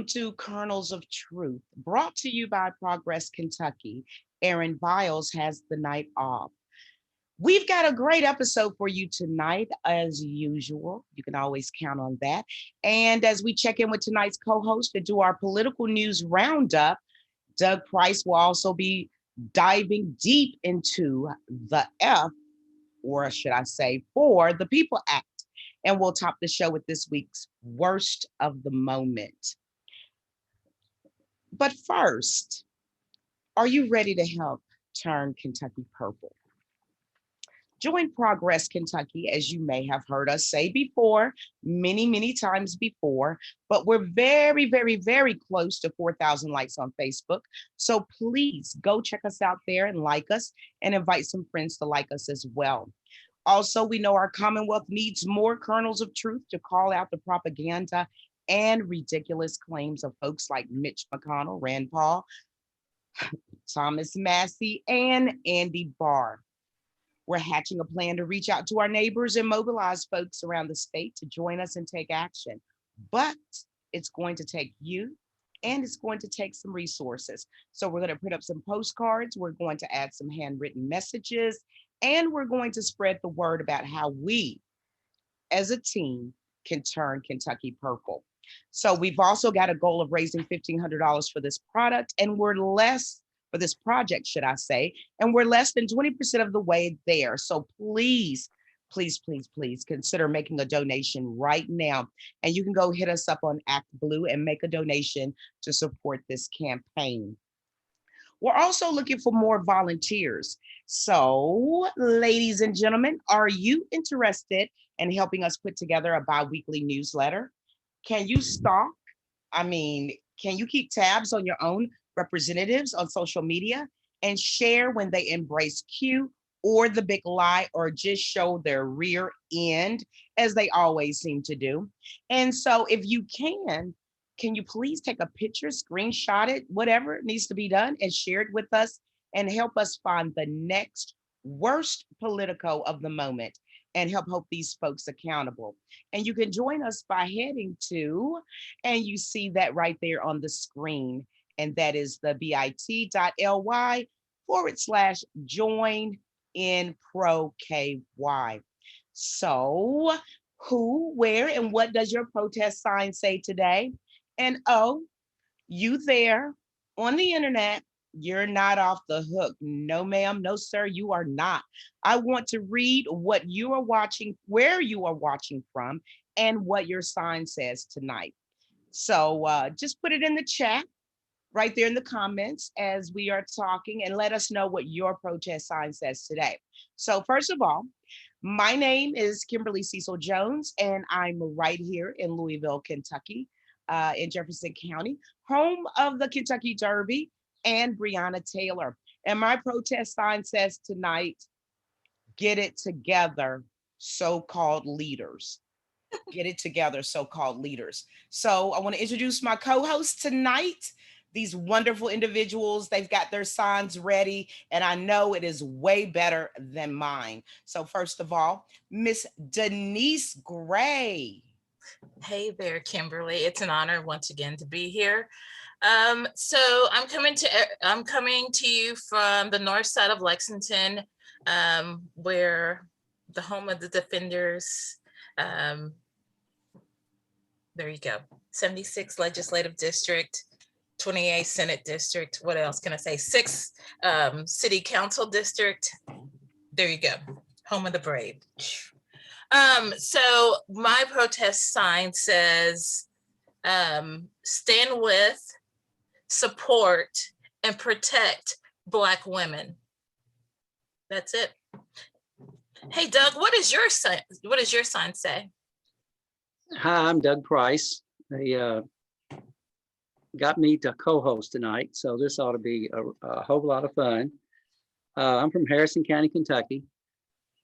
to Kernels of Truth, brought to you by Progress Kentucky. Aaron Biles has the night off. We've got a great episode for you tonight, as usual. You can always count on that. And as we check in with tonight's co-host to do our political news roundup, Doug Price will also be diving deep into the F, or should I say, For the People Act. And we'll top the show with this week's worst of the moment. But first, are you ready to help turn Kentucky purple? Join Progress Kentucky, as you may have heard us say before, many times before, but we're very, very close to 4,000 likes on Facebook. So please go check us out there and like us, and invite some friends to like us as well. Also, we know our Commonwealth needs more kernels of truth to call out the propaganda and ridiculous claims of folks like Mitch McConnell, Rand Paul, Thomas Massey, and Andy Barr. We're hatching a plan to reach out to our neighbors and mobilize folks around the state to join us and take action. But it's going to take you, and it's going to take some resources. So we're going to put up some postcards. We're going to add some handwritten messages, and we're going to spread the word about how we, as a team, can turn Kentucky purple. So we've also got a goal of raising $1,500 for this product, and for this project, should I say, and we're less than 20% of the way there. So please consider making a donation right now. And you can go hit us up on Act Blue and make a donation to support this campaign. We're also looking for more volunteers. So, ladies and gentlemen, are you interested in helping us put together a bi-weekly newsletter? Can you stalk? Can you keep tabs on your own representatives on social media and share when they embrace Q or the big lie, or just show their rear end, as they always seem to do? And so if you can you please take a picture, screenshot it, whatever needs to be done, and share it with us, and help us find the next worst Politico of the moment, and help these folks accountable. And you can join us by heading to, and you see that right there on the screen, and that is the bit.ly/join in pro KY. So who, where, and what does your protest sign say today? And oh, you there on the internet, you're not off the hook. No, ma'am, no, sir, you are not. I want to read what you are watching, where you are watching from, and what your sign says tonight. So just put it in the chat right there in the comments as we are talking, and let us know what your protest sign says today. So first of all, my name is Kimberly Cecil Jones, and I'm right here in Louisville, Kentucky, in Jefferson County, home of the Kentucky Derby and Breonna Taylor. And my protest sign says tonight, get it together, so-called leaders. Get it together, so-called leaders. So I want to introduce my co-hosts tonight. These wonderful individuals, they've got their signs ready, and I know it is way better than mine. So first of all, Miss Denise Gray. Hey there, Kimberly. It's an honor once again to be here. So I'm coming to you from the north side of Lexington, where the home of the defenders. There you go. 76th Legislative District, 28th Senate District. What else can I say? 6th City Council District. There you go. Home of the brave. So my protest sign says, stand with, support, and protect Black women. That's it. Hey, Doug, what does your sign say? Hi, I'm Doug Price. They got me to co-host tonight, so this ought to be a whole lot of fun. I'm from Harrison County, Kentucky,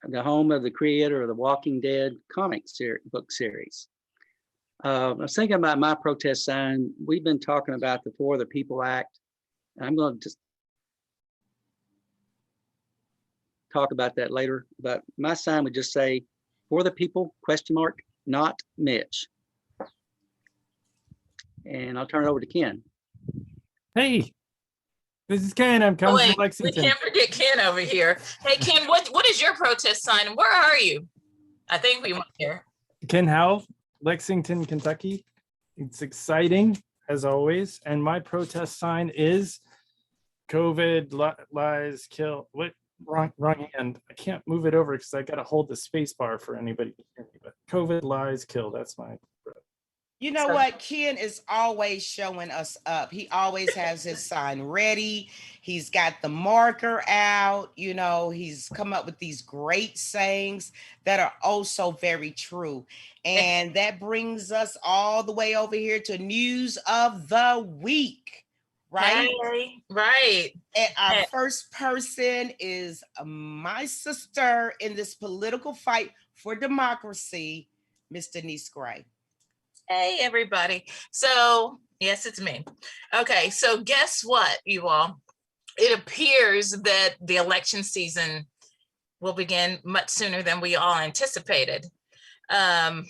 the home of the creator of the Walking Dead comic book series. I was thinking about my protest sign. We've been talking about the For the People Act. I'm going to just talk about that later, but my sign would just say, for the people, ? Not Mitch. And I'll turn it over to Ken. Hey, this is Ken. I'm Oh, coming wait, from we Lexington. can't forget Ken over here. Hey, Ken, what is your protest sign and where are you? I think we went here. Ken Howell, Lexington, Kentucky. It's exciting as always. And my protest sign is COVID lies kill. What? Wrong hand. I can't move it over because I got to hold the space bar for anybody to hear me. But COVID lies kill. That's my. You know what? Ken is always showing us up. He always has his sign ready. He's got the marker out. You know, he's come up with these great sayings that are oh so very true. And that brings us all the way over here to news of the week, right? Hey, right. And our Hey. first person is my sister in this political fight for democracy, Miss Denise Gray. Hey, everybody. So, yes, it's me. Okay, so guess what, you all? It appears that the election season will begin much sooner than we all anticipated. Earlier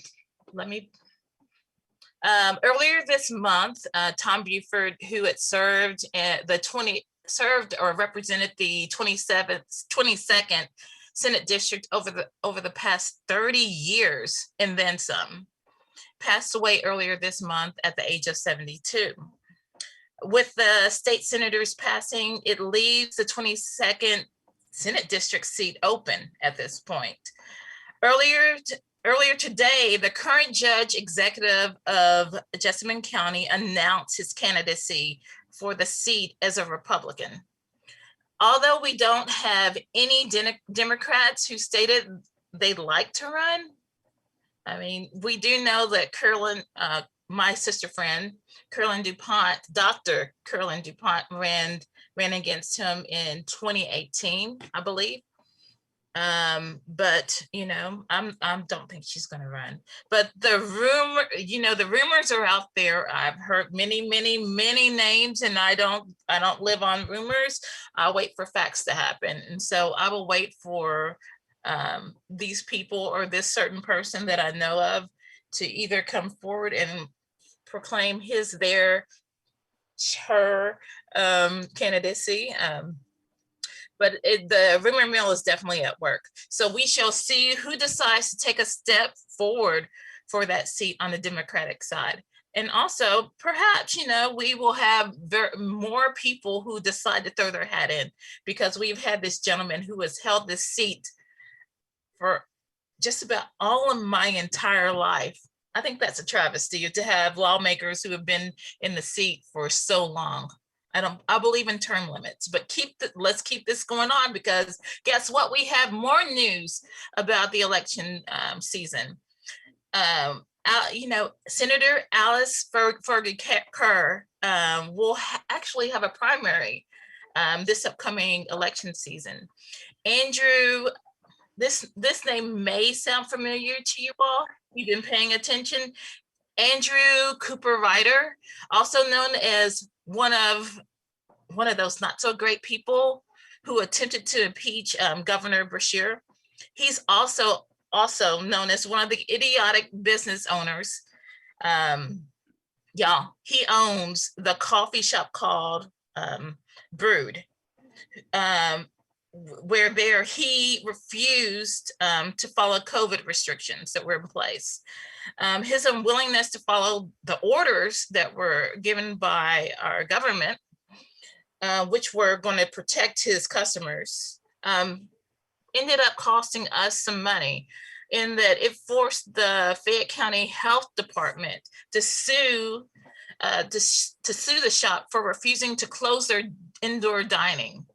this month, Tom Buford, who had served or represented the 22nd Senate district over the past 30 years and then some, passed away earlier this month at the age of 72. With the state senators passing, it leaves the 22nd Senate district seat open at this point. Earlier today, the current judge executive of Jessamine County announced his candidacy for the seat as a Republican. Although we don't have any Democrats who stated they'd like to run, I mean, we do know that my sister friend, Dr. Curlin DuPont ran against him in 2018, I believe. But you know, I don't think she's going to run. But the rumors are out there. I've heard many names, and I don't live on rumors. I'll wait for facts to happen, and so I will wait for these people or this certain person that I know of to either come forward and proclaim her candidacy. But the rumor mill is definitely at work. So we shall see who decides to take a step forward for that seat on the Democratic side. And also, perhaps, you know, we will have more people who decide to throw their hat in, because we've had this gentleman who has held this seat for just about all of my entire life. I think that's a travesty to have lawmakers who have been in the seat for so long. I believe in term limits, but let's keep this going on, because guess what? We have more news about the election season. You know, Senator Alice Fergie Kerr will actually have a primary this upcoming election season. Andrew, this name may sound familiar to you all. You've been paying attention. Andrew Cooper Ryder, also known as one of those not so great people who attempted to impeach Governor Beshear. He's also known as one of the idiotic business owners. Y'all, he owns the coffee shop called Brood, where he refused to follow COVID restrictions that were in place. His unwillingness to follow the orders that were given by our government, which were going to protect his customers, ended up costing us some money, in that it forced the Fayette County Health Department to sue the shop for refusing to close their indoor dining.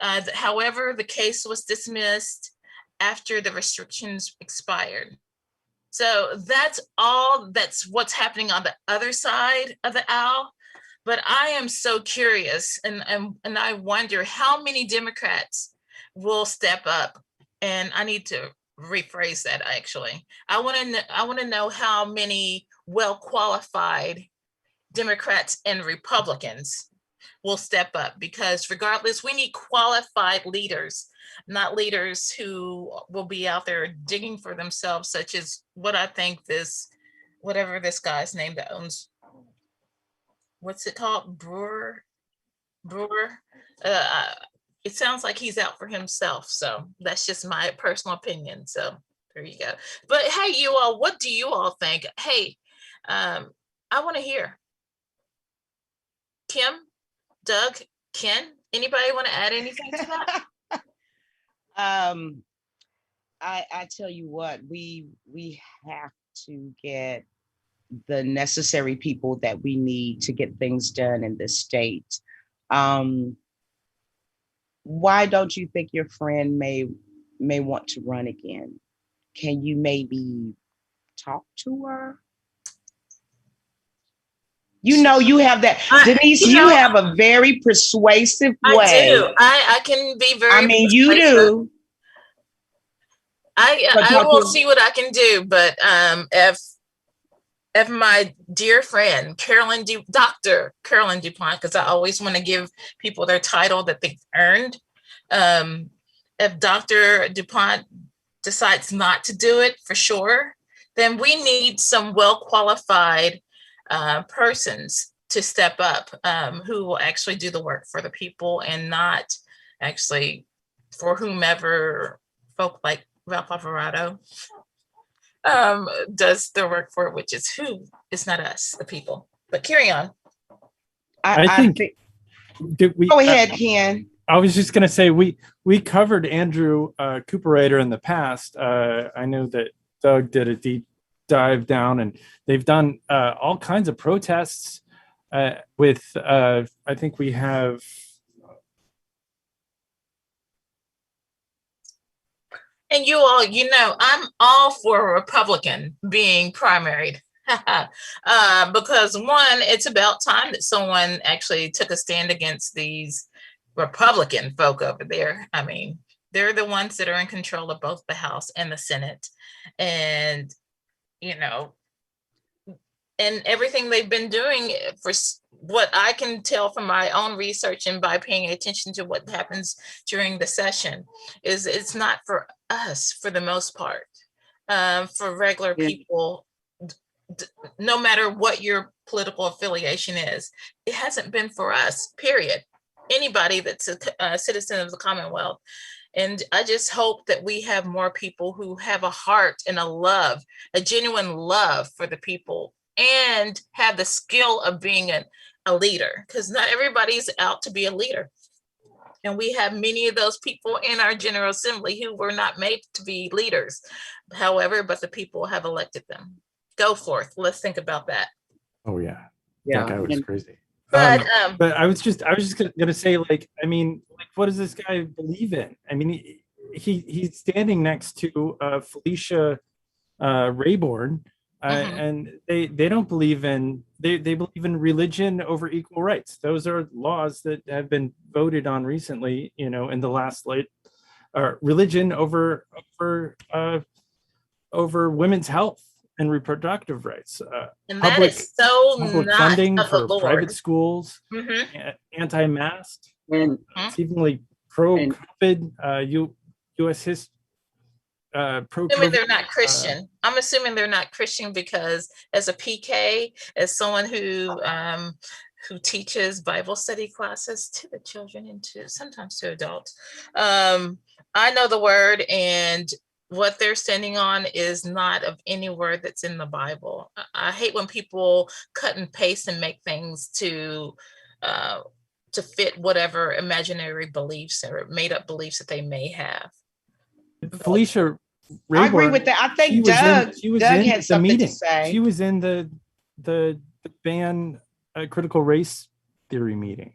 However, the case was dismissed after the restrictions expired. So that's what's happening on the other side of the aisle. But I am so curious, and I wonder how many Democrats will step up. And I need to rephrase that, actually. I want to know how many well-qualified Democrats and Republicans will step up, because regardless, we need qualified leaders, not leaders who will be out there digging for themselves, such as what I think whatever this guy's name that owns what's it called? Brewer. It sounds like he's out for himself. So that's just my personal opinion. So there you go. But hey, you all, what do you all think? Hey, I want to hear. Kim, Doug, Ken, anybody want to add anything to that? I tell you what, we have to get the necessary people that we need to get things done in this state. Why don't you think your friend may want to run again? Can you maybe talk to her? You know, you have that, Denise, you have a very persuasive way. I do. I can be very I mean, you do. I will see what I can do, but if my dear friend Dr. Carolyn DuPont, because I always want to give people their title that they've earned, if Dr. DuPont decides not to do it for sure, then we need some well-qualified persons to step up, who will actually do the work for the people and not actually for whomever folk like Ralph Alvarado does the work for, which is who? It's not us, the people. But carry on. I think go ahead, Ken. I was just going to say we covered Andrew Cooperator in the past. I know that Doug did a deep dive down, and they've done all kinds of protests with. I think we have. And you all, you know, I'm all for a Republican being primaried. Because one, it's about time that someone actually took a stand against these Republican folk over there. I mean, they're the ones that are in control of both the House and the Senate. And, you know, and everything they've been doing, for what I can tell from my own research and by paying attention to what happens during the session, is it's not for us for the most part. For regular people, no matter what your political affiliation is, it hasn't been for us, period. Anybody that's a citizen of the Commonwealth. And I just hope that we have more people who have a heart and a genuine love for the people, and have the skill of being a leader, because not everybody's out to be a leader. And we have many of those people in our General Assembly who were not made to be leaders. However, but the people have elected them. Go forth. Let's think about that. Oh yeah. Yeah, That guy was crazy. But But I was just gonna say, like, I mean, like, what does this guy believe in? I mean, he's standing next to Felicia Rayborn, and they don't believe in they believe in religion over equal rights. Those are laws that have been voted on recently, you know, in the last religion over women's health and reproductive rights. and that is so public not funding of the for private Lord. schools, anti-mask, And seemingly pro-COVID, U.S. history. Assuming they're not Christian. I'm assuming they're not Christian, because as a PK, as someone who teaches Bible study classes to the children and sometimes to adults, I know the word, and what they're standing on is not of any word that's in the Bible. I hate when people cut and paste and make things to fit whatever imaginary beliefs or made up beliefs that they may have. Felicia Rayborn, I agree with that. I think Doug had something to say. She was in the ban critical race theory meeting.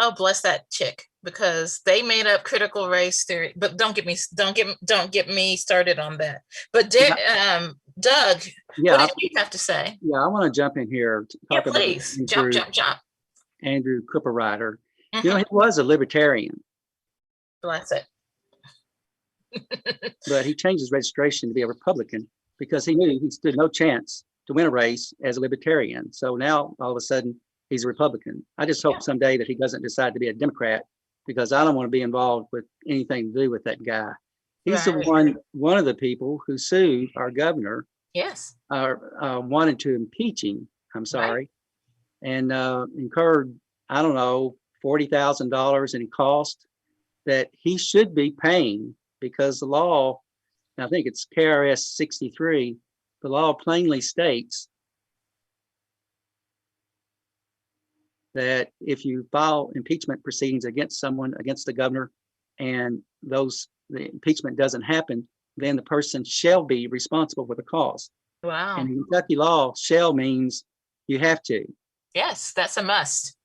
Oh, bless that chick, because they made up critical race theory. But don't get me started on that. But Doug, yeah, what do you have to say? yeah, I want to jump in here to talk about please jump. Andrew Cooperator. You know, he was a libertarian. Bless it. But he changed his registration to be a Republican because he knew he stood no chance to win a race as a libertarian. So now all of a sudden he's a Republican. I just hope someday that he doesn't decide to be a Democrat, because I don't want to be involved with anything to do with that guy. He's the one of the people who sued our governor. Yes. Wanted to impeach him. I'm sorry. and incurred, I don't know, $40,000 in cost that he should be paying, because the law, I think it's KRS 63, the law plainly states that if you file impeachment proceedings against someone, against the governor, and the impeachment doesn't happen, then the person shall be responsible for the cost. Wow. And in Kentucky law, shall means you have to. Yes, that's a must.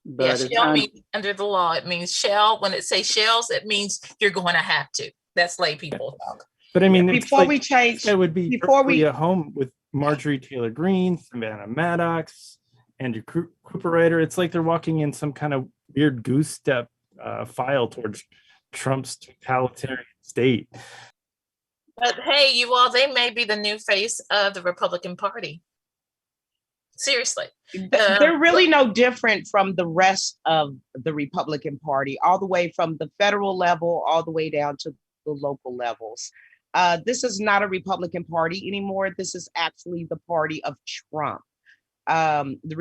But Yeah, shall mean under the law. It means shall. When it says shells, it means you're going to have to. That's lay people talk. But I mean, Before we change, it would be before we at home with Marjorie Taylor Greene, Savannah Maddox, Andrew Cooperator. It's like they're walking in some kind of weird goose step file towards Trump's totalitarian state. But hey, you all, they may be the new face of the Republican Party. Seriously. They're really no different from the rest of the Republican Party, all the way from the federal level, all the way down to the local levels. This is not a Republican Party anymore. This is actually the party of Trump. The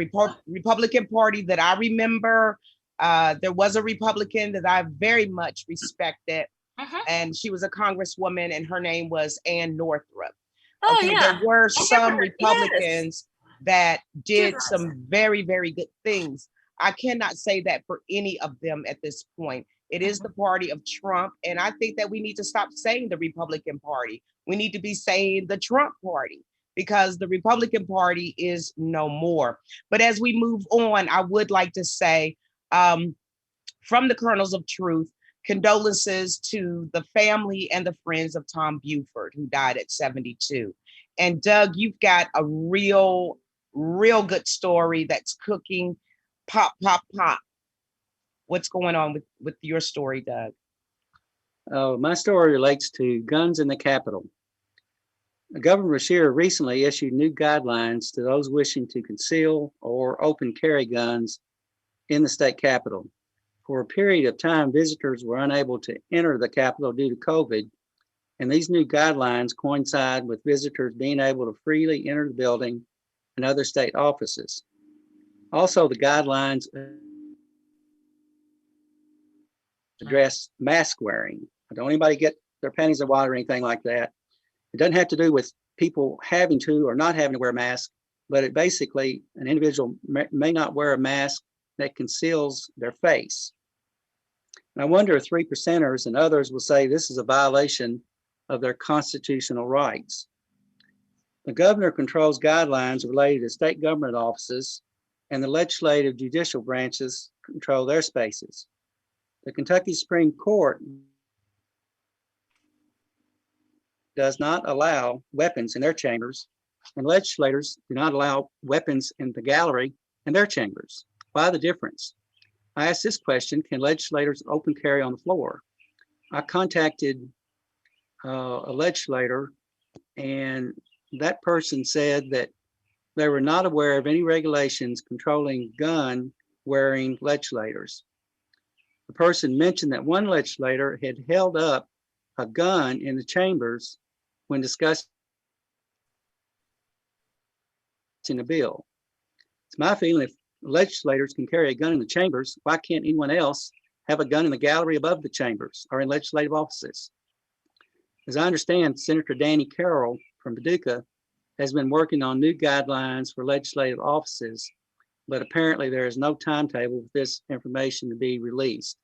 Republican Party that I remember, there was a Republican that I very much respected, and she was a congresswoman, and her name was Ann Northrup. Oh, Okay, yeah. there were some Republicans that did Yes. some very, very good things. I cannot say that for any of them at this point. It is the party of Trump, and I think that we need to stop saying the Republican Party. We need to be saying the Trump Party, because the Republican Party is no more. But as we move on, I would like to say, from the kernels of truth, condolences to the family and the friends of Tom Buford, who died at 72. And Doug, you've got a real good story that's cooking. Pop, pop, pop. What's going on with your story, Doug? My story relates to guns in the Capitol. Governor Beshear recently issued new guidelines to those wishing to conceal or open carry guns in the state capitol. For a period of time, visitors were unable to enter the Capitol due to COVID, and these new guidelines coincide with visitors being able to freely enter the building and other state offices. Also, the guidelines address mask wearing. Don't anybody get their panties in water or anything like that. It doesn't have to do with people having to or not having to wear a mask, but it basically, an individual may not wear a mask that conceals their face. And I wonder if 3%ers and others will say this is a violation of their constitutional rights. The governor controls guidelines related to state government offices, and the legislative judicial branches control their spaces. The Kentucky Supreme Court does not allow weapons in their chambers, and legislators do not allow weapons in the gallery in their chambers. Why the difference? I asked this question: can legislators open carry on the floor? I contacted a legislator, and that person said that they were not aware of any regulations controlling gun wearing legislators. The person mentioned that one legislator had held up a gun in the chambers when discussing a bill. It's my feeling, if legislators can carry a gun in the chambers, why can't anyone else have a gun in the gallery above the chambers or in legislative offices? As I understand, Senator Danny Carroll from Paducah has been working on new guidelines for legislative offices, but apparently there is no timetable for this information to be released.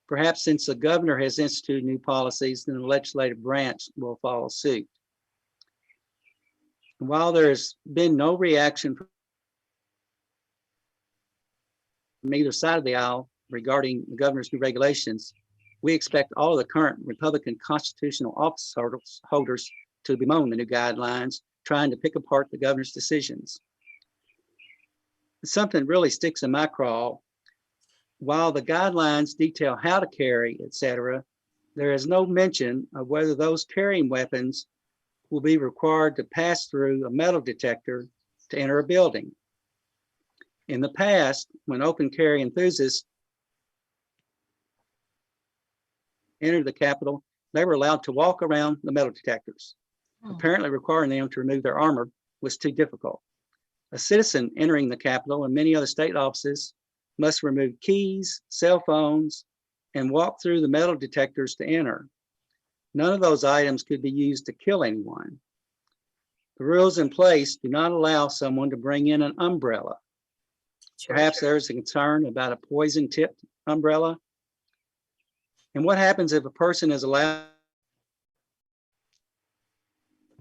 Perhaps since the governor has instituted new policies, then the legislative branch will follow suit. And while there's been no reaction from either side of the aisle regarding the governor's new regulations, we expect all of the current Republican constitutional office holders to bemoan the new guidelines, trying to pick apart the governor's decisions. Something really sticks in my craw. While the guidelines detail how to carry, etc., there is no mention of whether those carrying weapons will be required to pass through a metal detector to enter a building. In the past, when open carry enthusiasts entered the Capitol, they were allowed to walk around the metal detectors. Apparently requiring them to remove their armor was too difficult. A citizen entering the Capitol and many other state offices must remove keys, cell phones, and walk through the metal detectors to enter. None of those items could be used to kill anyone. The rules in place do not allow someone to bring in an umbrella. Perhaps there's a concern about a poison-tipped umbrella. And what happens if a person is allowed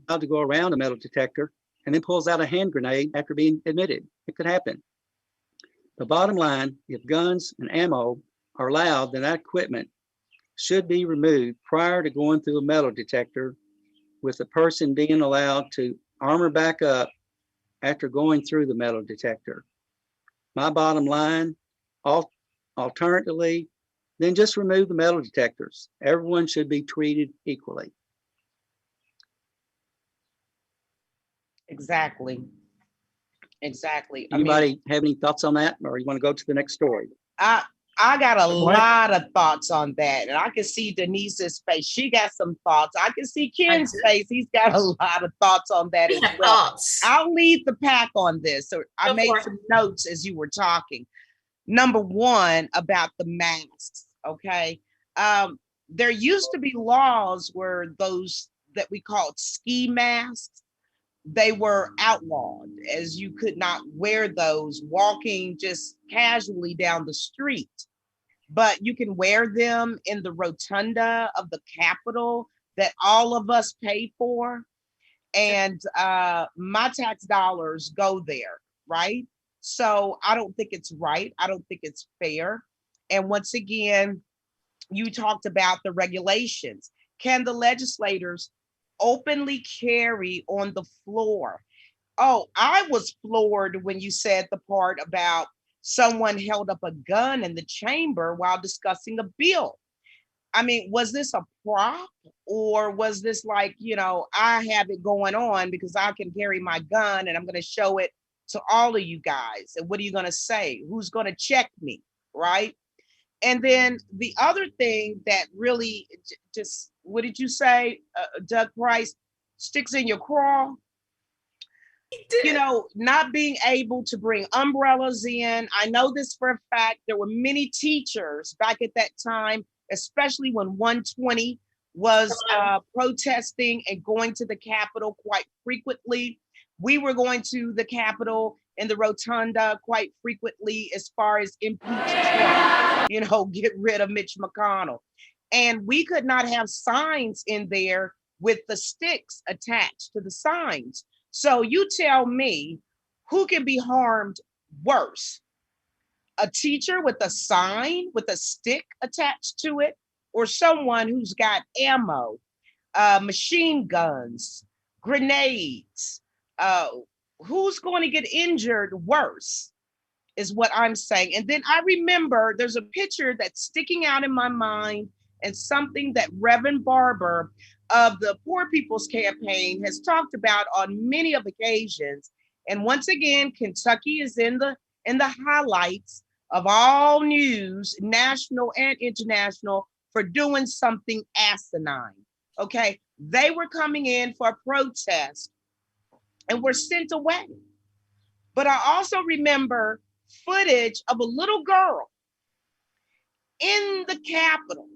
to go around a metal detector and then pulls out a hand grenade after being admitted? It could happen. The bottom line, if guns and ammo are allowed, then that equipment should be removed prior to going through a metal detector, with the person being allowed to armor back up after going through the metal detector. My bottom line, alternatively, then just remove the metal detectors. Everyone should be treated equally. Exactly. Exactly. I mean, Anybody have any thoughts on that, or you want to go to the next story? I got a What? lot of thoughts on that. And I can see Denise's face. She got some thoughts. I can see Ken's do. face. He's got a lot of thoughts on that We as have well. thoughts. I'll lead the pack on this. So I Go made for it. some notes as you were talking. Number one, about the masks. Okay. There used to be laws where those that we called ski masks, they were outlawed, as you could not wear those walking just casually down the street. But you can wear them in the rotunda of the Capitol that all of us pay for. And my tax dollars go there, right? So I don't think it's right. I don't think it's fair. And once again, you talked about the regulations. Can the legislators openly carry on the floor? Oh, I was floored when you said the part about someone held up a gun in the chamber while discussing a bill. I mean, was this a prop, or was this like, I have it going on because I can carry my gun and I'm going to show it to all of you guys? And what are you going to say? Who's going to check me? Right. And then the other thing that really just, what did you say, Doug Price, sticks in your craw? Not being able to bring umbrellas in. I know this for a fact. There were many teachers back at that time, especially when 120 was protesting and going to the Capitol quite frequently. We were going to the Capitol in the rotunda quite frequently as far as impeach Trump, get rid of Mitch McConnell. And we could not have signs in there with the sticks attached to the signs. So you tell me, who can be harmed worse? A teacher with a sign with a stick attached to it, or someone who's got ammo, machine guns, grenades? Who's going to get injured worse is what I'm saying. And then I remember there's a picture that's sticking out in my mind, and something that Reverend Barber of the Poor People's Campaign has talked about on many of occasions. And once again, Kentucky is in the highlights of all news, national and international, for doing something asinine. Okay, they were coming in for a protest and were sent away. But I also remember footage of a little girl in the Capitol,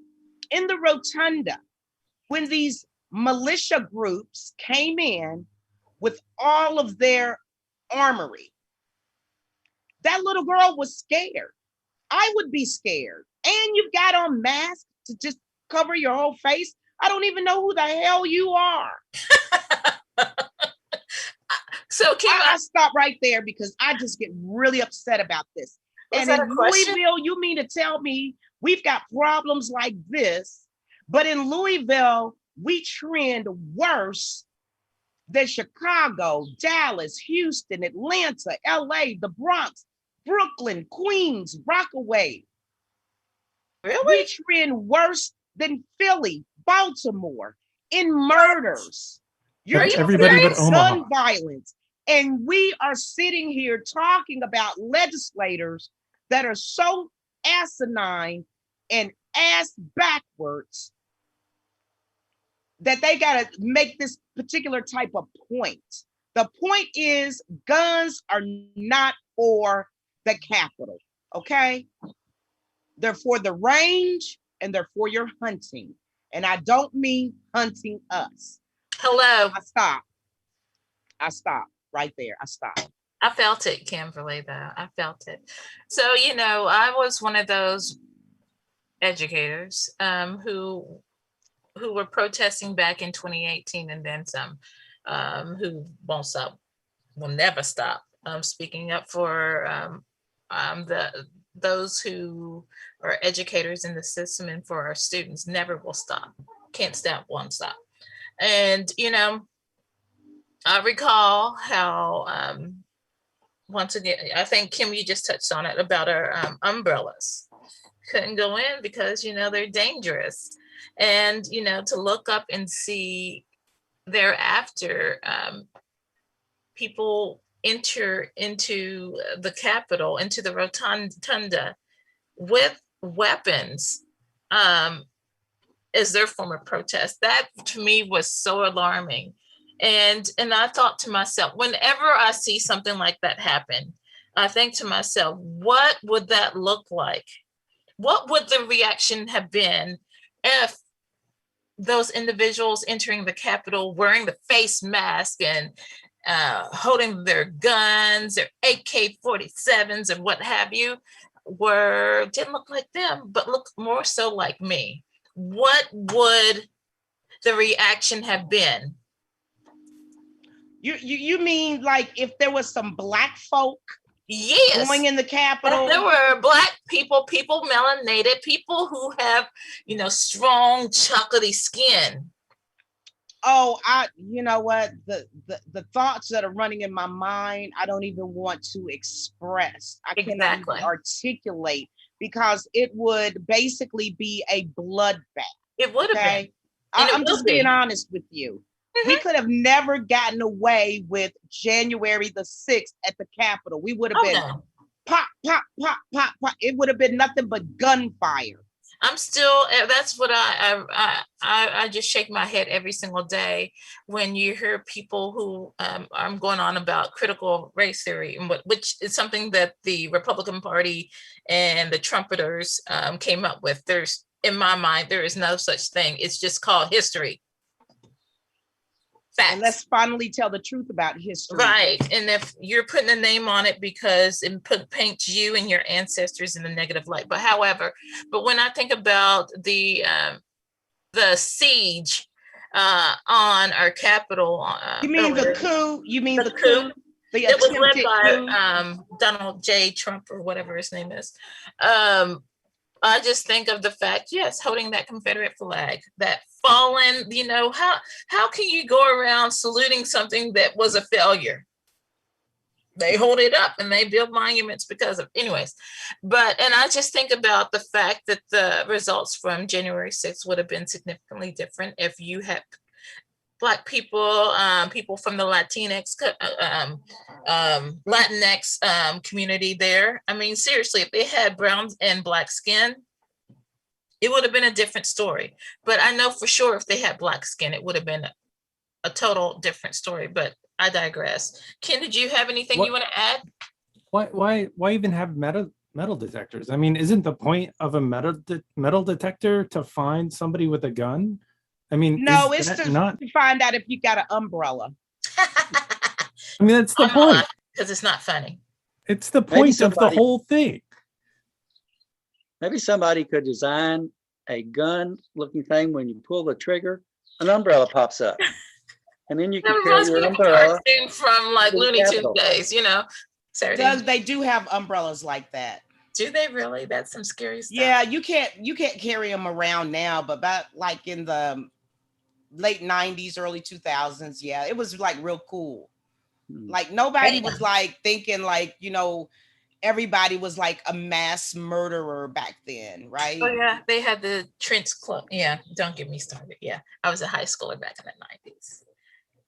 in the rotunda, when these militia groups came in with all of their armory. That little girl was scared. I would be scared. And you've got on masks to just cover your whole face. I don't even know who the hell you are. So I stop right there because I just get really upset about this. Was And that in a question? Louisville, you mean to tell me we've got problems like this, but in Louisville, we trend worse than Chicago, Dallas, Houston, Atlanta, LA, the Bronx, Brooklyn, Queens, Rockaway. Really? We trend worse than Philly, Baltimore, in murders. You're Are you Everybody but serious? Omaha. gun violence. And we are sitting here talking about legislators that are so asinine and ass backwards that they got to make this particular type of point. The point is, guns are not for the Capitol, okay? They're for the range and they're for your hunting. And I don't mean hunting us. Hello. I stop right there. I stop. I felt it, Kimberly, though. I felt it. So, you know, I was one of those educators who were protesting back in 2018 and then some, who won't stop, will never stop speaking up for those who are educators in the system and for our students. Never will stop. Can't stop, won't stop. And, you know, I recall how, once again, I think Kim, you just touched on it about our umbrellas. Couldn't go in because, you know, they're dangerous. And, you know, to look up and see thereafter, people enter into the Capitol, into the rotunda with weapons as their form of protest. That to me was so alarming. And I thought to myself, whenever I see something like that happen, I think to myself, what would that look like? What would the reaction have been if those individuals entering the Capitol wearing the face mask and holding their guns, their AK-47s and what have you, didn't look like them, but looked more so like me? What would the reaction have been? You mean like if there was some Black folk Yes. going in the Capitol? There were Black people, people melanated, people who have, you know, strong chocolatey skin. Oh, you know what? The thoughts that are running in my mind, I don't even want to express. I cannot even articulate, because it would basically be a bloodbath. It would have been. I'm just being honest with you. We could have never gotten away with January the 6th at the Capitol. We would have been pop, pop, pop, pop, pop. It would have been nothing but gunfire. I'm still, that's what I just shake my head every single day when you hear people who I'm going on about critical race theory, and which is something that the Republican Party and the trumpeters came up with. There's, in my mind, there is no such thing. It's just called history. Facts. And let's finally tell the truth about history. Right. And if you're putting a name on it because it paints you and your ancestors in a negative light. But however, when I think about the siege on our Capitol. You mean the coup? You mean the coup? It was led by Donald J. Trump, or whatever his name is. I just think of the fact, yes, holding that Confederate flag, that fallen, you know, how can you go around saluting something that was a failure? They hold it up and they build monuments because of, anyways. And I just think about the fact that the results from January 6th would have been significantly different if you had Black people, people from the Latinx community there. I mean, seriously, if they had brown and Black skin, it would have been a different story. But I know for sure if they had Black skin, it would have been a total different story. But I digress. Ken, did you have anything you want to add? Why even have metal detectors? I mean, isn't the point of a metal detector to find somebody with a gun? I mean, no, it's to find out if you got an umbrella. I mean, that's the point. Because it's not funny. It's the point of the whole thing. Maybe somebody could design a gun-looking thing. When you pull the trigger, an umbrella pops up, and then you can carry your umbrella. From like Looney Tunes days, you know. They do have umbrellas like that. Do they really? That's some scary stuff. Yeah, you can't carry them around now, but back like in the late 90s, early 2000s, yeah, it was like real cool. Like nobody was like thinking like, you know, everybody was like a mass murderer back then, right? Oh yeah, they had the trench club. Yeah, don't get me started. Yeah, I was a high schooler back in the 90s.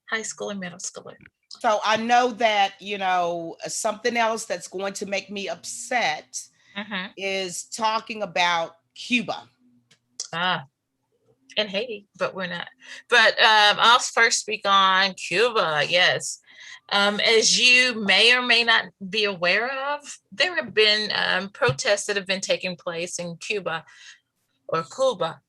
High schooler, middle schooler. So I know that, you know, something else that's going to make me upset is talking about Cuba. And Haiti, but we're not. But I'll first speak on Cuba. Yes. As you may or may not be aware of, there have been protests that have been taking place in Cuba or Cuba,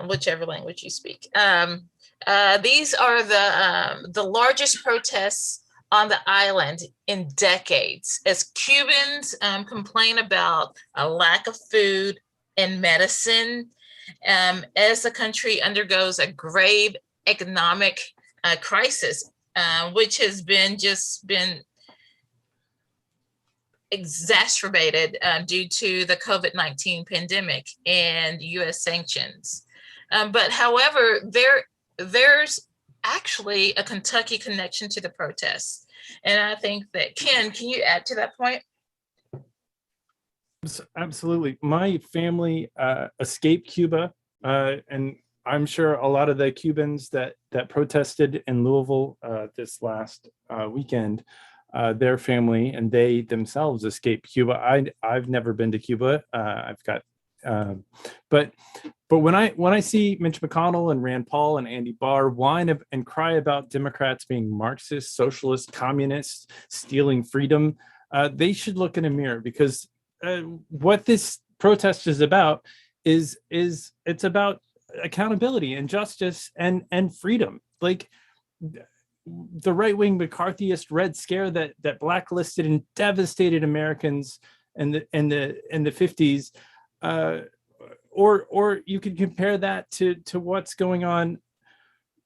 whichever language you speak. These are the largest protests on the island in decades, as Cubans complain about a lack of food and medicine, as the country undergoes a grave economic crisis, which has been exacerbated due to the COVID-19 pandemic and US sanctions. But however, there's actually a Kentucky connection to the protests. And I think that, Ken, can you add to that point? Absolutely. My family escaped Cuba, and I'm sure a lot of the Cubans that protested in Louisville this last weekend, their family and they themselves escaped Cuba. I've never been to Cuba. I've got, but when I see Mitch McConnell and Rand Paul and Andy Barr whine and cry about Democrats being Marxist, socialist, communists, stealing freedom, they should look in a mirror, because what this protest is about is it's about accountability and justice and freedom. Like the right-wing McCarthyist Red Scare that blacklisted and devastated Americans in the 50s, or you could compare that to what's going on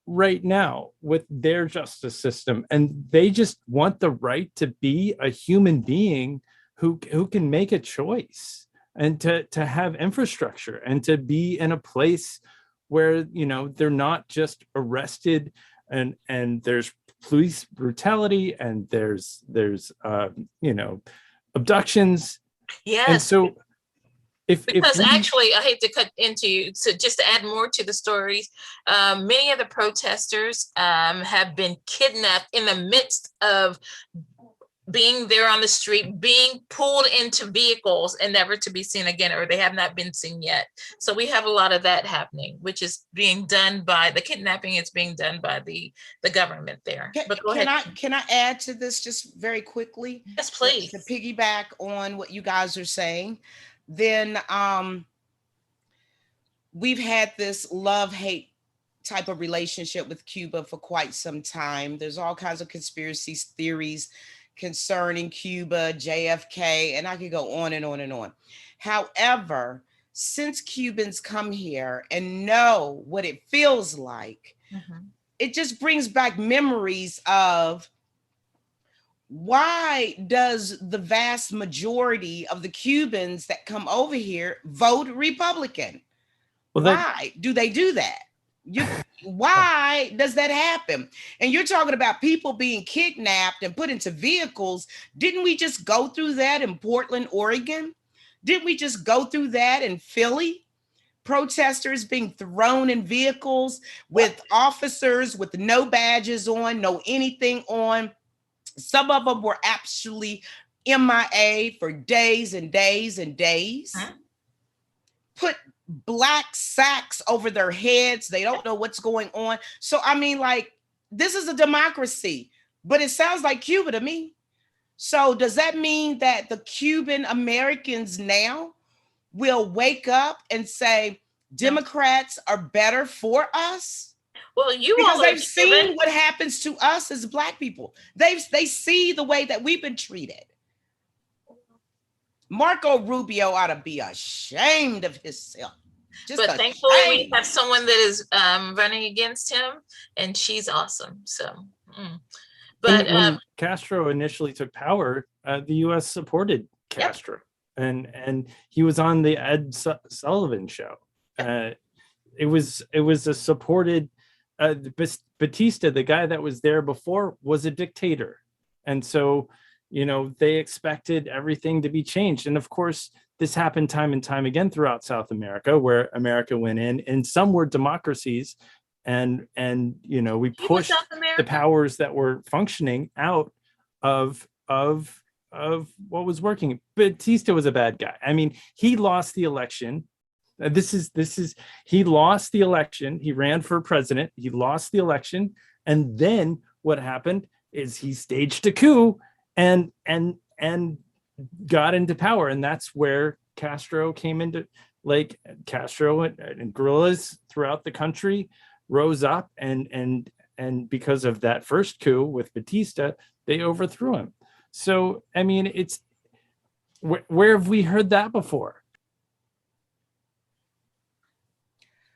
right now with their justice system, and they just want the right to be a human being who can make a choice, and to have infrastructure, and to be in a place where, you know, they're not just arrested and there's police brutality and there's you know, abductions. Yes. And so because actually, I hate to cut into you, so just to add more to the stories, many of the protesters have been kidnapped in the midst of being there on the street, being pulled into vehicles and never to be seen again, or they have not been seen yet. So we have a lot of that happening, which is being done by the kidnapping. It's being done by the government there. But go ahead. Can I add to this just very quickly? Yes, please. To piggyback on what you guys are saying, then we've had this love-hate type of relationship with Cuba for quite some time. There's all kinds of conspiracy theories concerning Cuba, JFK, and I could go on and on and on. However, since Cubans come here and know what it feels like, it just brings back memories of, why does the vast majority of the Cubans that come over here vote Republican? Well, why do they do that? Why does that happen? And you're talking about people being kidnapped and put into vehicles. Didn't we just go through that in Portland, Oregon? Didn't we just go through that in Philly? Protesters being thrown in vehicles with officers with no badges on, no anything on. Some of them were actually MIA for days and days and days. Put black sacks over their heads. They don't know what's going on. So, I mean, like, this is a democracy, but it sounds like Cuba to me. So does that mean that the Cuban Americans now will wake up and say, Democrats are better for us? Well, because they've seen what happens to us as Black people. They see the way that we've been treated. Marco Rubio ought to be ashamed of himself. But thankfully, we have someone that is running against him, and she's awesome. So, but when Castro initially took power, the U.S. supported Castro, and he was on the Ed Sullivan show. It was a supported. Batista, the guy that was there before, was a dictator, and so, you know, they expected everything to be changed. And of course, this happened time and time again throughout South America, where America went in, and some were democracies, and you know, we pushed the powers that were functioning out of what was working. Batista was a bad guy. I mean, he lost the election. This is he lost the election. He ran for president. He lost the election, and then what happened is he staged a coup and got into power, and that's where Castro came into. Like Castro and guerrillas throughout the country rose up, and because of that first coup with Batista, they overthrew him. So I mean, it's where have we heard that before?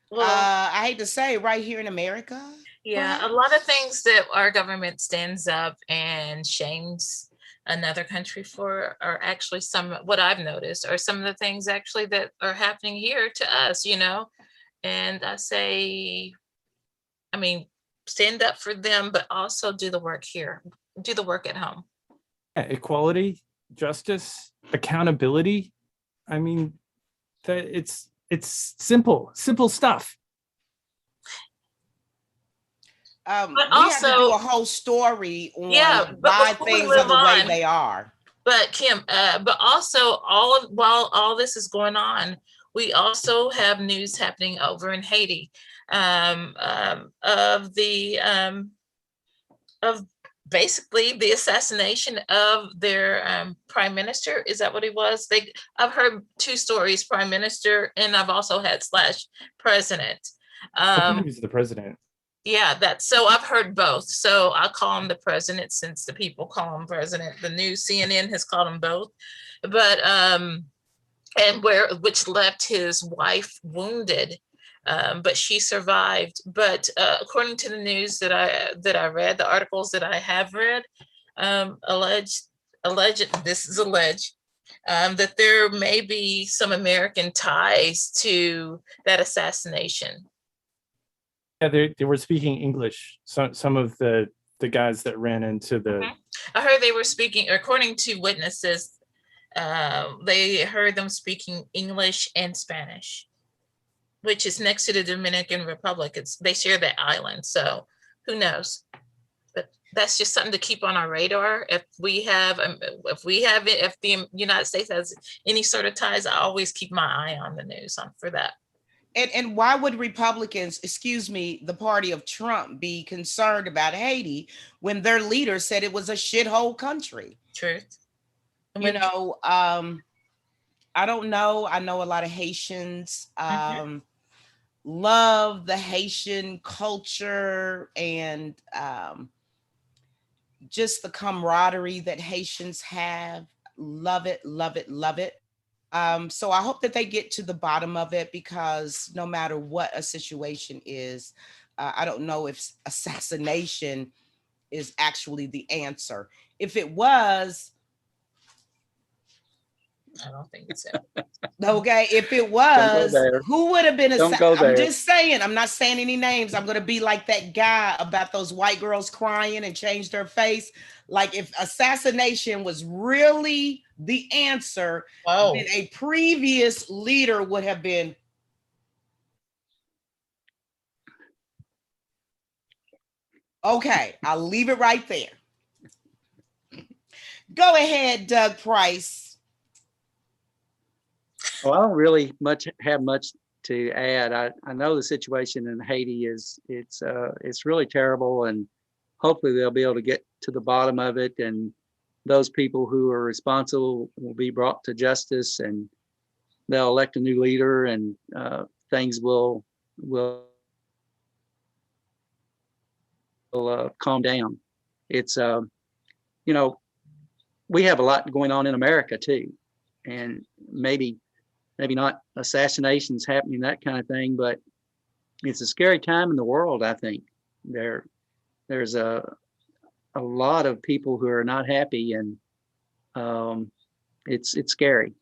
Well, I hate to say, right here in America. yeah, a lot of things that our government stands up and shames another country for are actually some, what I've noticed, are some of the things actually that are happening here to us, you know? And I say, I mean, stand up for them, but also do the work here, do the work at home. Equality, justice, accountability. I mean, that it's simple stuff. But We have to do also, a whole story on yeah, but why before we things are move the way on, they are. but Kim, but also while all this is going on, we also have news happening over in Haiti, of the of basically the assassination of their prime minister. Is that what he was? I've heard two stories: prime minister, and I've also had slash president. I think he was the president. Yeah, that's so I've heard both. So I call him the president since the people call him president. The news CNN has called him both. But and which left his wife wounded. But she survived. But according to the news that I read, the articles that I have read, alleged this is alleged that there may be some American ties to that assassination. Yeah, they were speaking English. Some of the guys that ran into the. I heard they were speaking, according to witnesses, they heard them speaking English and Spanish, which is next to the Dominican Republic. They share that island, so who knows? But that's just something to keep on our radar. If the United States has any sort of ties, I always keep my eye on the news for that. And why would Republicans, excuse me, the party of Trump, be concerned about Haiti when their leader said it was a shithole country? Truth. You know, I don't know. I know a lot of Haitians love the Haitian culture and just the camaraderie that Haitians have. Love it, love it, love it. So I hope that they get to the bottom of it, because no matter what a situation is, I don't know if assassination is actually the answer. If it was, I don't think so. Okay, if it was, who would have been I'm just saying, I'm not saying any names. I'm gonna be like that guy about those white girls crying and change their face. Like, if assassination was really the answer, then a previous leader would have been. Okay, I'll leave it right there. Go ahead, Doug Price. Well, I don't really have much to add. I know the situation in Haiti it's really terrible, and hopefully they'll be able to get to the bottom of it, and those people who are responsible will be brought to justice, and they'll elect a new leader, and things will calm down. It's you know, we have a lot going on in America too, and maybe not assassinations happening, that kind of thing, but it's a scary time in the world. I think there's a lot of people who are not happy, and it's scary.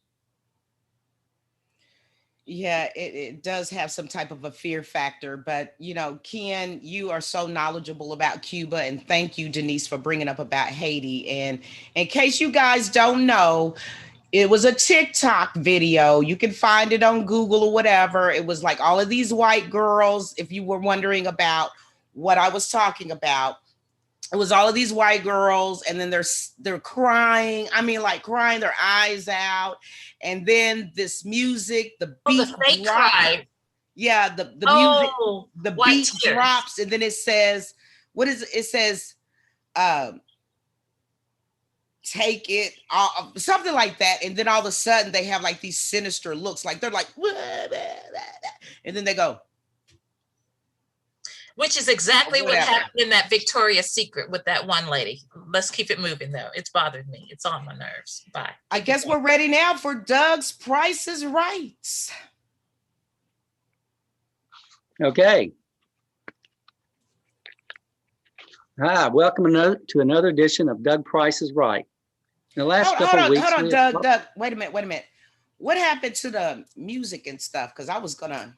Yeah, it does have some type of a fear factor, but you know, Ken, you are so knowledgeable about Cuba, and thank you, Denise, for bringing up about Haiti. And in case you guys don't know, it was a TikTok video. You can find it on Google or whatever. It was like all of these white girls, if you were wondering about what I was talking about. it was all of these white girls, and then they're crying. I mean, like crying their eyes out. And then this music, the Oh, the beat fake drops. cry. Yeah, the music, Oh, the white beat tears. drops, and then it says, what is it? It says, take it off, something like that. And then all of a sudden they have like these sinister looks, like they're like, "Wah, blah, blah, blah." And then they go, Which is exactly what whatever. happened in that Victoria's Secret with that one lady. Let's keep it moving though. It's bothered me. It's on my nerves. Bye. I guess we're ready now for Doug's Price is Right. Okay. Hi, welcome to another edition of Doug Price is Right. In the last couple of weeks, hold on, Doug. Wait a minute. What happened to the music and stuff? Because I was gonna.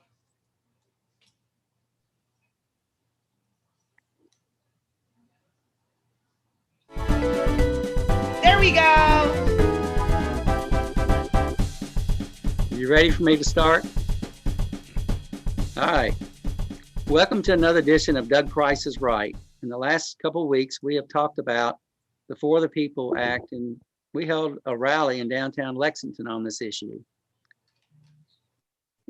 There we go. You ready for me to start? All right. Welcome to another edition of Doug Price is Right. In the last couple of weeks, we have talked about the For the People Act, and we held a rally in downtown Lexington on this issue.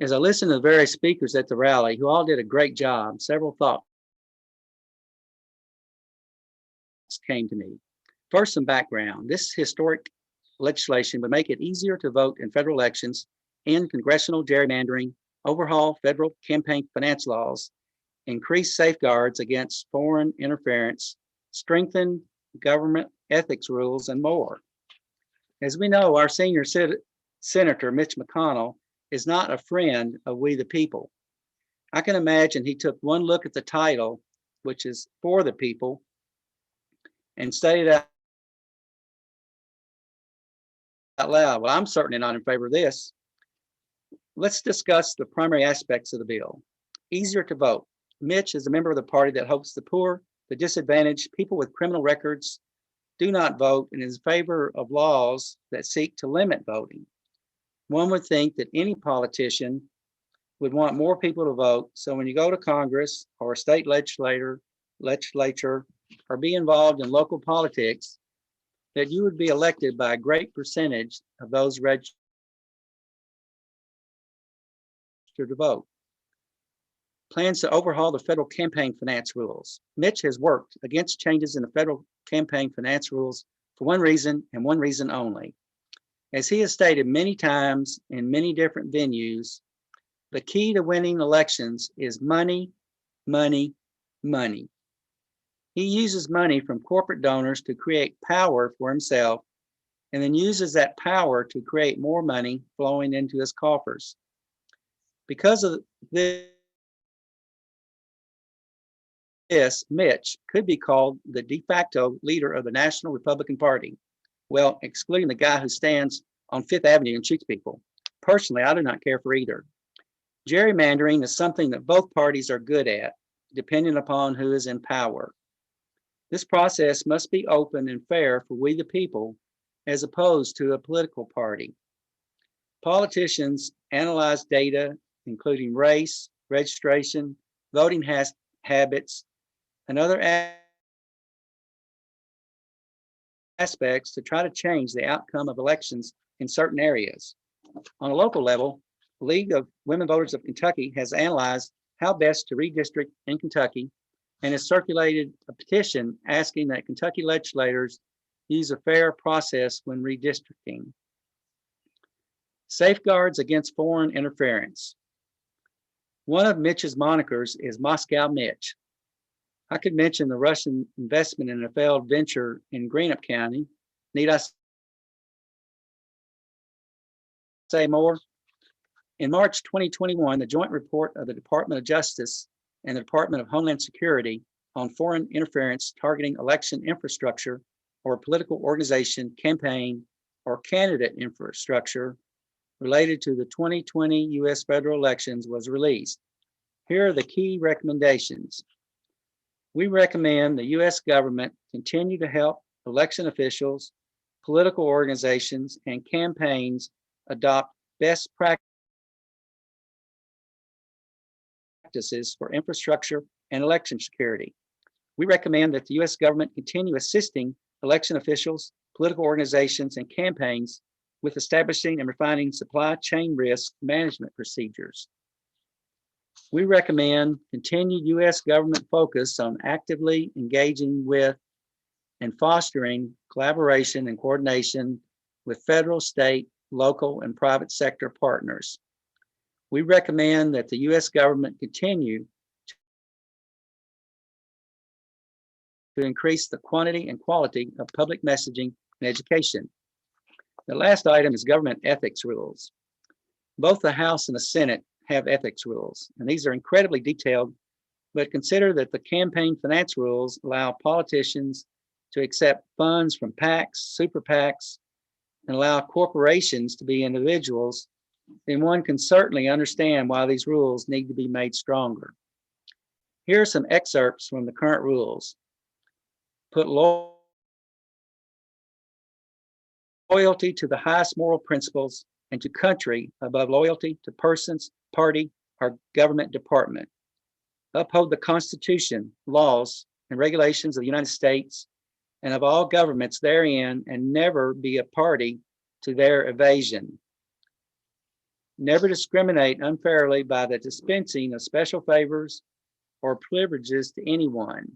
As I listened to the various speakers at the rally, who all did a great job, several thoughts came to me. First, some background. This historic legislation would make it easier to vote in federal elections, end congressional gerrymandering, overhaul federal campaign finance laws, increase safeguards against foreign interference, strengthen government ethics rules, and more. As we know, our senior Senator Mitch McConnell is not a friend of We the People. I can imagine he took one look at the title, which is For the People, and stated out loud, well, I'm certainly not in favor of this. Let's discuss the primary aspects of the bill. Easier to vote. Mitch is a member of the party that hopes the poor, the disadvantaged, people with criminal records do not vote, and is in favor of laws that seek to limit voting. One would think that any politician would want more people to vote. So when you go to Congress or a state legislature, or be involved in local politics, that you would be elected by a great percentage of those registered to vote. Plans to overhaul the federal campaign finance rules. Mitch has worked against changes in the federal campaign finance rules for one reason and one reason only. As he has stated many times in many different venues, the key to winning elections is money, money, money. He uses money from corporate donors to create power for himself, and then uses that power to create more money flowing into his coffers. Because of this, Mitch could be called the de facto leader of the National Republican Party. Well, excluding the guy who stands on Fifth Avenue and shoots people. Personally, I do not care for either. Gerrymandering is something that both parties are good at, depending upon who is in power. This process must be open and fair for we the people, as opposed to a political party. Politicians analyze data, including race, registration, voting habits, and other aspects to try to change the outcome of elections in certain areas. On a local level, the League of Women Voters of Kentucky has analyzed how best to redistrict in Kentucky and has circulated a petition asking that Kentucky legislators use a fair process when redistricting. Safeguards against foreign interference. One of Mitch's monikers is Moscow Mitch. I could mention the Russian investment in a failed venture in Greenup County. Need I say more? In March 2021, the joint report of the Department of Justice and the Department of Homeland Security on foreign interference targeting election infrastructure or political organization, campaign, or candidate infrastructure related to the 2020 U.S. federal elections was released. Here are the key recommendations. We recommend the U.S. government continue to help election officials, political organizations, and campaigns adopt best practices for infrastructure and election security. We recommend that the U.S. government continue assisting election officials, political organizations, and campaigns with establishing and refining supply chain risk management procedures. We recommend continued U.S. government focus on actively engaging with and fostering collaboration and coordination with federal, state, local, and private sector partners. We recommend that the U.S. government continue to increase the quantity and quality of public messaging and education. The last item is government ethics rules. Both the House and the Senate have ethics rules, and these are incredibly detailed, but consider that the campaign finance rules allow politicians to accept funds from PACs, super PACs, and allow corporations to be individuals, then one can certainly understand why these rules need to be made stronger. Here are some excerpts from the current rules. Put loyalty to the highest moral principles and to country above loyalty to persons, party, or government department. Uphold the Constitution, laws, and regulations of the United States and of all governments therein, and never be a party to their evasion. Never discriminate unfairly by the dispensing of special favors or privileges to anyone.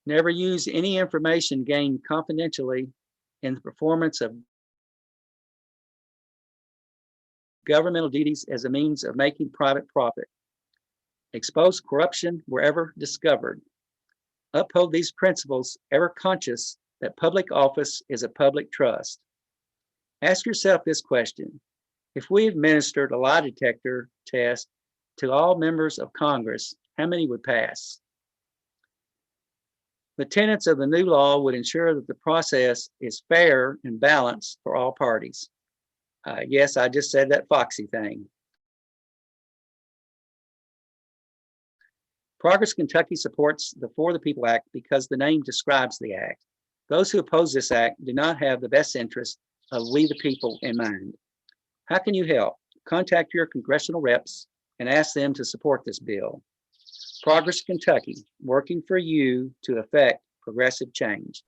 Never use any information gained confidentially in the performance of governmental duties as a means of making private profit. Expose corruption wherever discovered. Uphold these principles, ever conscious that public office is a public trust. Ask yourself this question: if we administered a lie detector test to all members of Congress, how many would pass? The tenets of the new law would ensure that the process is fair and balanced for all parties. Yes, I just said that foxy thing. Progress Kentucky supports the For the People Act because the name describes the act. Those who oppose this act do not have the best interest of we the people in mind. How can you help? Contact your congressional reps and ask them to support this bill. Progress Kentucky, working for you to effect progressive change.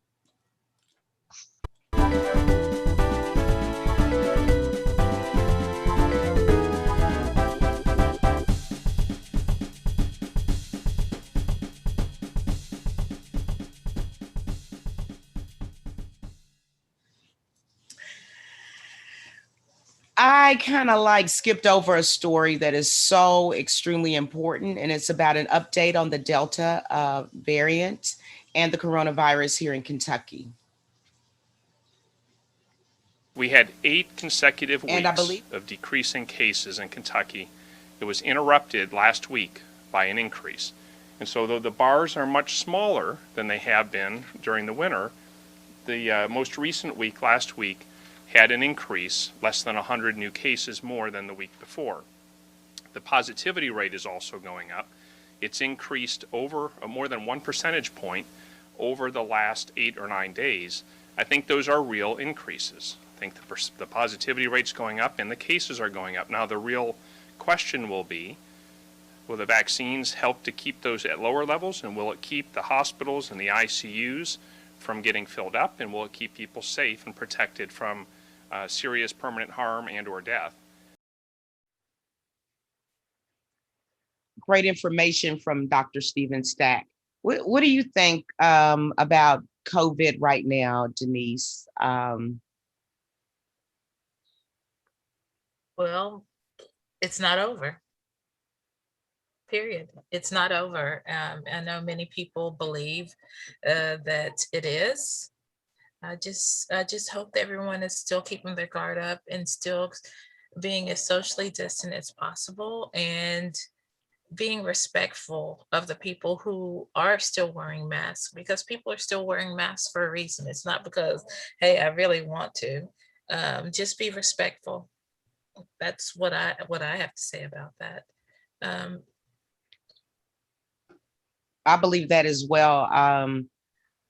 I kind of like skipped over a story that is so extremely important, and it's about an update on the Delta variant and the coronavirus here in Kentucky. We had 8 consecutive And I weeks believe- of decreasing cases in Kentucky. It was interrupted last week by an increase. And so though the bars are much smaller than they have been during the winter, the most recent week, last week, had an increase, less than 100 new cases more than the week before. The positivity rate is also going up. It's increased over more than 1 percentage point over the last 8 or 9 days. I think those are real increases. I think the positivity rate's going up and the cases are going up. Now the real question will be, will the vaccines help to keep those at lower levels, and will it keep the hospitals and the ICUs from getting filled up, and will it keep people safe and protected from serious permanent harm and or death? Great information from Dr. Stephen Stack. What do you think about COVID right now, Denise? Well, it's not over. Period. It's not over. I know many people believe that it is. I just hope that everyone is still keeping their guard up and still being as socially distant as possible and being respectful of the people who are still wearing masks, because people are still wearing masks for a reason. It's not because, hey, I really want to. Just be respectful. That's what I have to say about that. I believe that as well.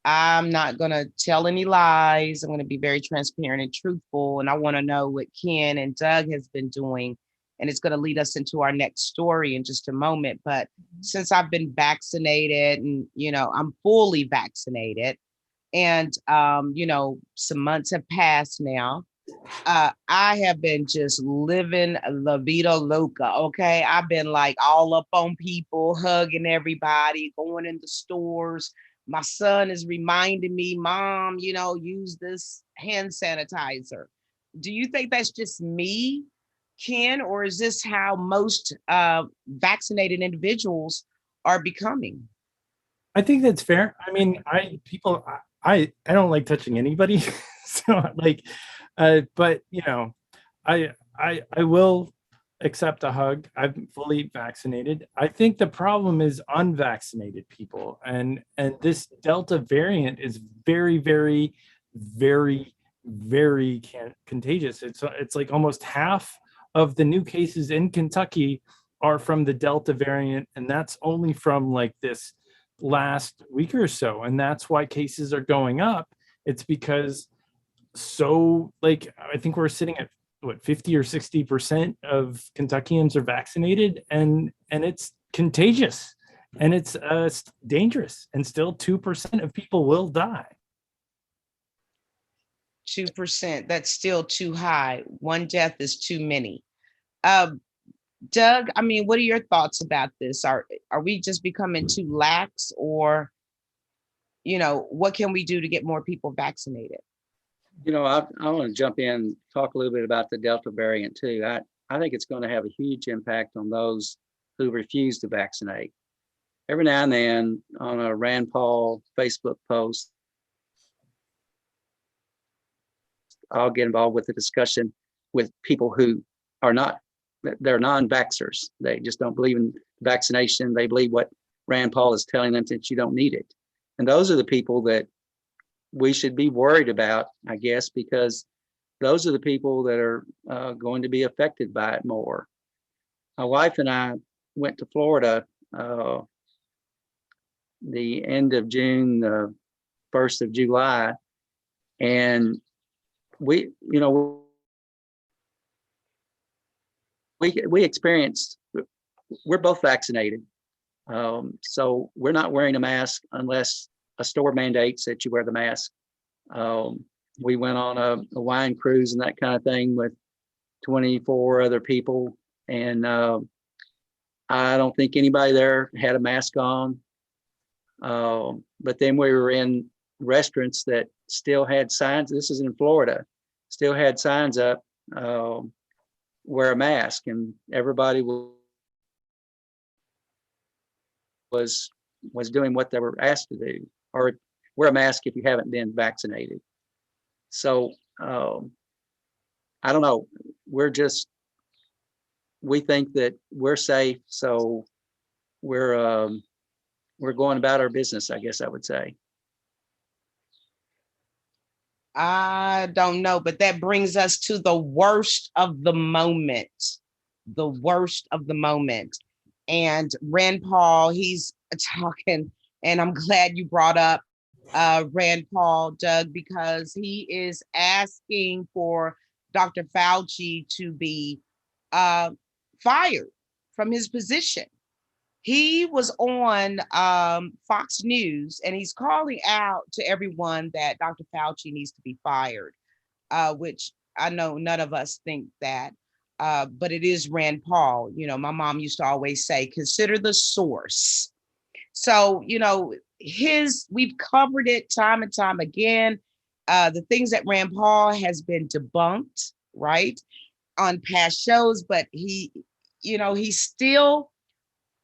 I'm not going to tell any lies. I'm going to be very transparent and truthful. And I want to know what Ken and Doug has been doing and it's going to lead us into our next story in just a moment. But since I've been vaccinated and, I'm fully vaccinated, and, some months have passed now, I have been just living la vida loca. Okay. I've been like all up on people, hugging everybody, going in the stores. My son is reminding me, Mom, use this hand sanitizer. Do you think that's just me, Ken, or is this how most vaccinated individuals are becoming? I think that's fair. I mean, I don't like touching anybody. So like, but I will accept a hug. I'm fully vaccinated. I think the problem is unvaccinated people, and this Delta variant is very, very, very, very contagious. It's like almost half of the new cases in Kentucky are from the Delta variant, and that's only from like this last week or so, and that's why cases are going up. It's because I think we're sitting at what, 50 or 60% of Kentuckians are vaccinated, and it's contagious, and it's dangerous, and still 2% of people will die. 2%, that's still too high. One death is too many. Doug, I mean, what are your thoughts about this? Are we just becoming too lax, or, what can we do to get more people vaccinated? I want to jump in, talk a little bit about the Delta variant too. I think it's going to have a huge impact on those who refuse to vaccinate. Every now and then on a Rand Paul Facebook post, I'll get involved with the discussion with people who they're non-vaxxers. They just don't believe in vaccination. They believe what Rand Paul is telling them, that you don't need it. And those are the people that we should be worried about, I guess, because those are the people that are going to be affected by it more. My wife and I went to Florida the end of June, the 1st of July, and we experienced, we're both vaccinated. So we're not wearing a mask unless a store mandates that you wear the mask. We went on a wine cruise and that kind of thing with 24 other people. And I don't think anybody there had a mask on. But then we were in restaurants that still had signs. This is in Florida, still had signs up, wear a mask, and everybody was doing what they were asked to do, or wear a mask if you haven't been vaccinated. So I don't know. We think that we're safe, so we're going about our business, I guess I would say. I don't know, but that brings us to the worst of the moment. The worst of the moment. And Rand Paul, he's talking, and I'm glad you brought up Rand Paul, Doug, because he is asking for Dr. Fauci to be fired from his position. He was on Fox News, and he's calling out to everyone that Dr. Fauci needs to be fired, which I know none of us think that, but it is Rand Paul. My mom used to always say, consider the source. So, we've covered it time and time again. The things that Rand Paul has been debunked, right, on past shows, but he's still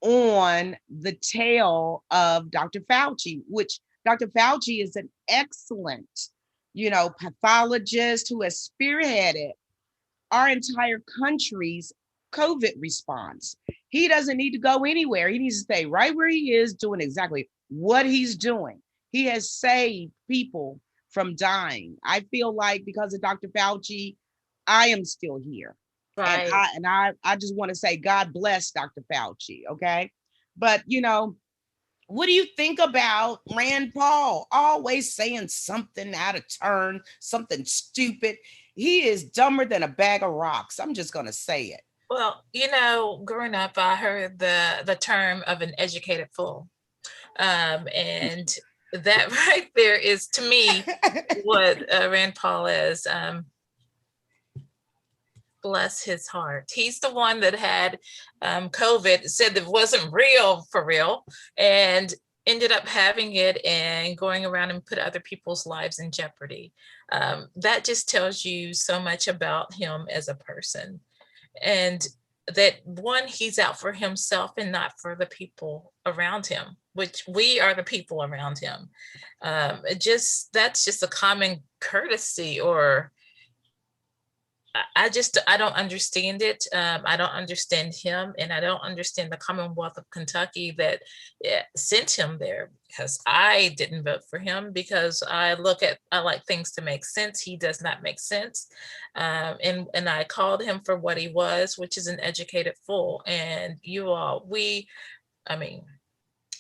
on the tail of Dr. Fauci, which Dr. Fauci is an excellent, pathologist who has spearheaded our entire country's COVID response. He doesn't need to go anywhere. He needs to stay right where he is, doing exactly what he's doing. He has saved people from dying. I feel like because of Dr. Fauci, I am still here. Right. And I just want to say, God bless Dr. Fauci. Okay. But, what do you think about Rand Paul always saying something out of turn, something stupid? He is dumber than a bag of rocks. I'm just going to say it. Well, growing up, I heard the term of an educated fool. And that right there is, to me, what Rand Paul is. Bless his heart. He's the one that had COVID, said that it wasn't real for real, and ended up having it and going around and put other people's lives in jeopardy. That just tells you so much about him as a person. And that one, he's out for himself and not for the people around him, which we are the people around him. That's just a common courtesy, or I don't understand it. I don't understand him, and I don't understand the Commonwealth of Kentucky that sent him there, because I didn't vote for him, because I like things to make sense. He does not make sense. And I called him for what he was, which is an educated fool. And I mean,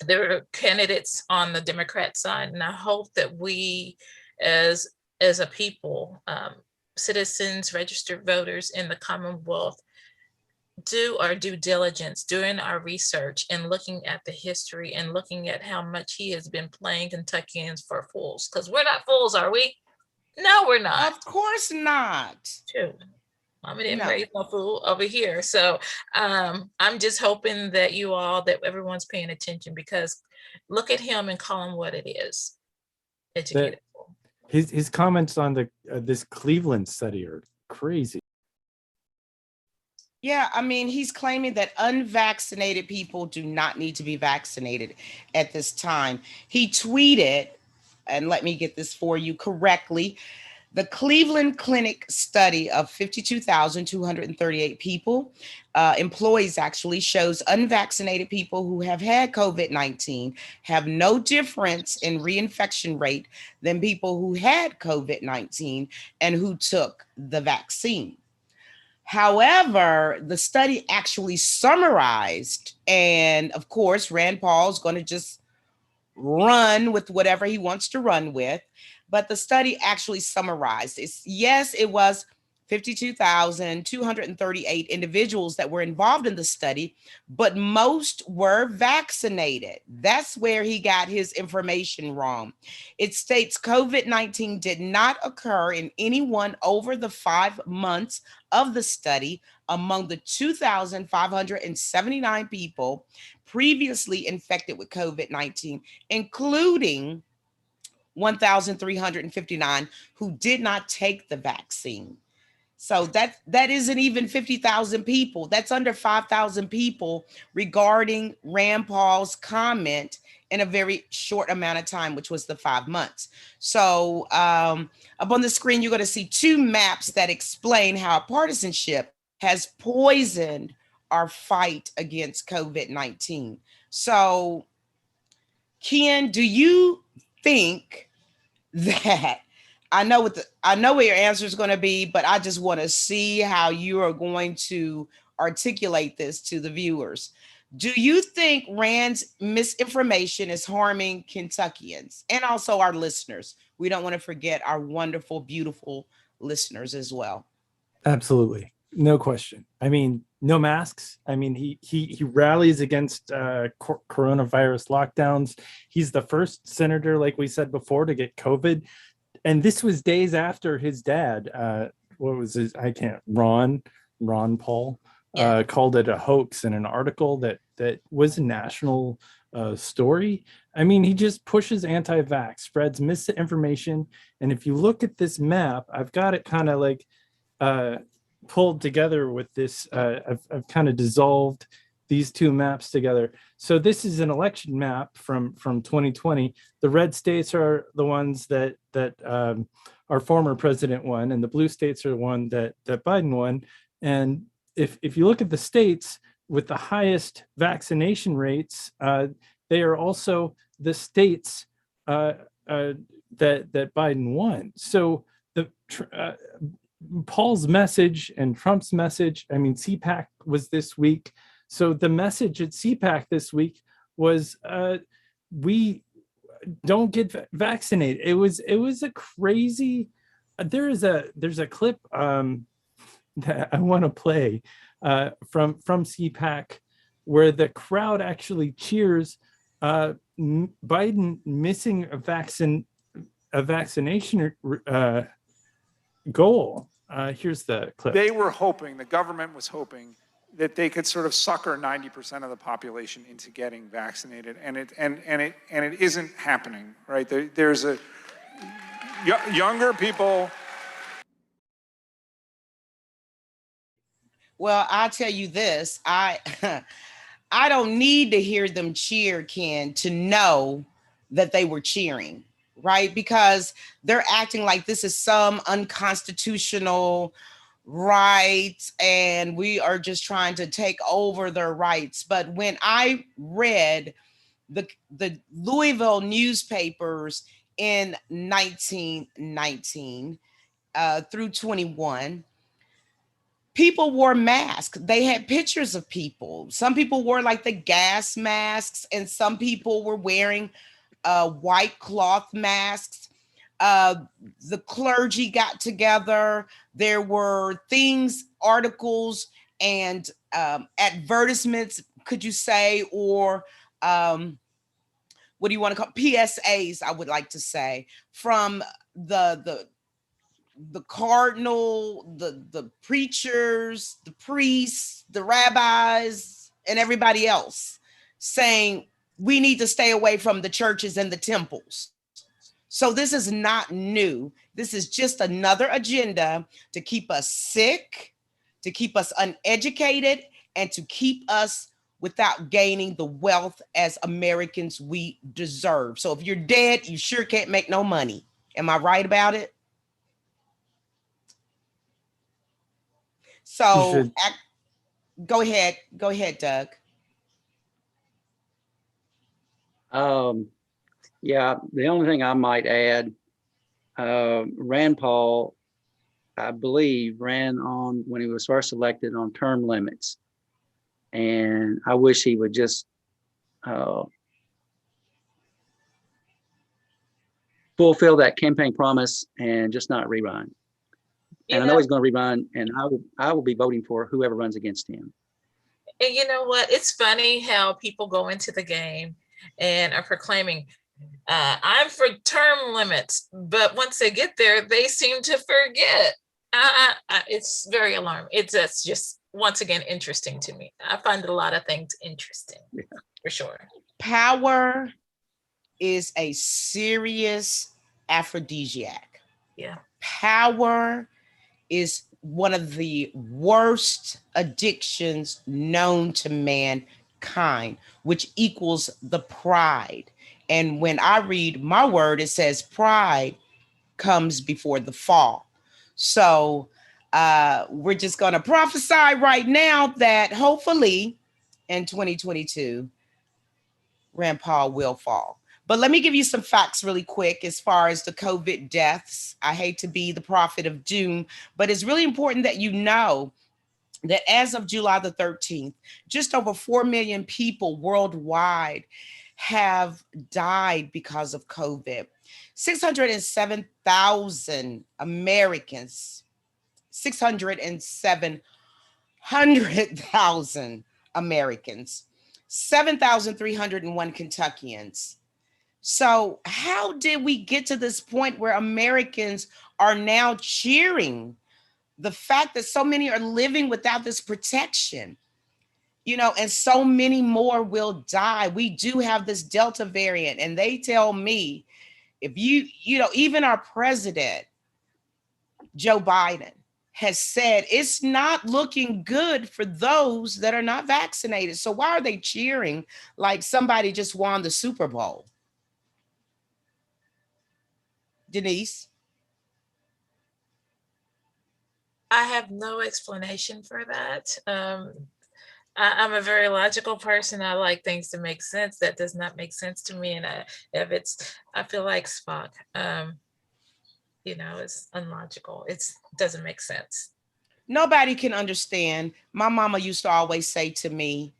there are candidates on the Democrat side, and I hope that we as a people, citizens, registered voters in the Commonwealth, do our due diligence, doing our research and looking at the history and looking at how much he has been playing Kentuckians for fools. Because we're not fools, are we? No, we're not. Of course not. True. Mama didn't No. raise no fool over here. So I'm just hoping that everyone's paying attention, because look at him and call him what it is. Educated. His comments on this Cleveland study are crazy. Yeah, I mean, he's claiming that unvaccinated people do not need to be vaccinated at this time. He tweeted, and let me get this for you correctly, the Cleveland Clinic study of 52,238 people, employees actually, shows unvaccinated people who have had COVID-19 have no difference in reinfection rate than people who had COVID-19 and who took the vaccine. However, the study actually summarized, and of course, Rand Paul's going to just run with whatever he wants to run with. But the study actually summarized. It was 52,238 individuals that were involved in the study, but most were vaccinated. That's where he got his information wrong. It states COVID-19 did not occur in anyone over the 5 months of the study among the 2,579 people previously infected with COVID-19, including 1,359 who did not take the vaccine. So that isn't even 50,000 people. That's under 5,000 people regarding Rand Paul's comment in a very short amount of time, which was the 5 months. So up on the screen, you're going to see 2 maps that explain how partisanship has poisoned our fight against COVID-19. So, Ken, do you think that, I know what your answer is going to be, but I just want to see how you are going to articulate this to the viewers. Do you think Rand's misinformation is harming Kentuckians and also our listeners? We don't want to forget our wonderful, beautiful listeners as well. Absolutely. No question. I mean, no masks. I mean, he rallies against coronavirus lockdowns. He's the first senator, like we said before, to get COVID. And this was days after his dad, what was his, Ron Paul, called it a hoax in an article that was a national story. I mean, he just pushes anti-vax, spreads misinformation. And if you look at this map, I've got it kind of like pulled together with this. I've kind of dissolved these 2 maps together. So this is an election map from 2020. The red states are the ones that our former president won, and the blue states are the one that Biden won. And if you look at the states with the highest vaccination rates, they are also the states that Biden won. So Paul's message and Trump's message, I mean, CPAC was this week. So the message at CPAC this week was, we don't get vaccinated. It was a crazy, there's a clip that I want to play from CPAC, where the crowd actually cheers Biden missing a vaccination goal. Here's the clip. They were hoping, the government was hoping, that they could sort of sucker 90% of the population into getting vaccinated, and it isn't happening, right? There's a younger people. Well, I'll tell you this, I I don't need to hear them cheer, Ken, to know that they were cheering, right? Because they're acting like this is some unconstitutional rights and we are just trying to take over their rights. But when I read the Louisville newspapers in 1919 through 21, people wore masks. They had pictures of people. Some people wore like the gas masks, and some people were wearing white cloth masks. The clergy got together. There were things, articles, and advertisements, could you say, or what do you want to call PSAs? I would like to say, from the cardinal, the preachers, the priests, the rabbis, and everybody else, saying we need to stay away from the churches and the temples. So this is not new. This is just another agenda to keep us sick, to keep us uneducated, and to keep us without gaining the wealth as Americans we deserve. So if you're dead, you sure can't make no money. Am I right about it? So go ahead, Doug. Yeah, the only thing I might add, Rand Paul, I believe, ran on when he was first elected on term limits. And I wish he would just fulfill that campaign promise and just not rerun. And I know he's going to rerun, and I will be voting for whoever runs against him. And you know what? It's funny how people go into the game and are proclaiming, I'm for term limits, but once they get there, they seem to forget. It's very alarming. It's just, once again, interesting to me. I find a lot of things interesting, for sure. Power is a serious aphrodisiac. Yeah. Power is one of the worst addictions known to mankind, which equals the pride. And when I read my word, it says pride comes before the fall. So we're just going to prophesy right now that hopefully in 2022, Rand Paul will fall. But let me give you some facts really quick as far as the COVID deaths. I hate to be the prophet of doom, but it's really important that you know that as of July the 13th, just over 4 million people worldwide have died because of COVID. 607,000 Americans, 607,000 Americans, 7,301 Kentuckians. So how did we get to this point where Americans are now cheering the fact that so many are living without this protection, and so many more will die? We do have this Delta variant, and they tell me if even our president, Joe Biden, has said it's not looking good for those that are not vaccinated. So why are they cheering like somebody just won the Super Bowl? Denise? I have no explanation for that. I'm a very logical person. I like things to make sense. That does not make sense to me. And I feel like Spock, it's unlogical. It doesn't make sense. Nobody can understand. My mama used to always say to me,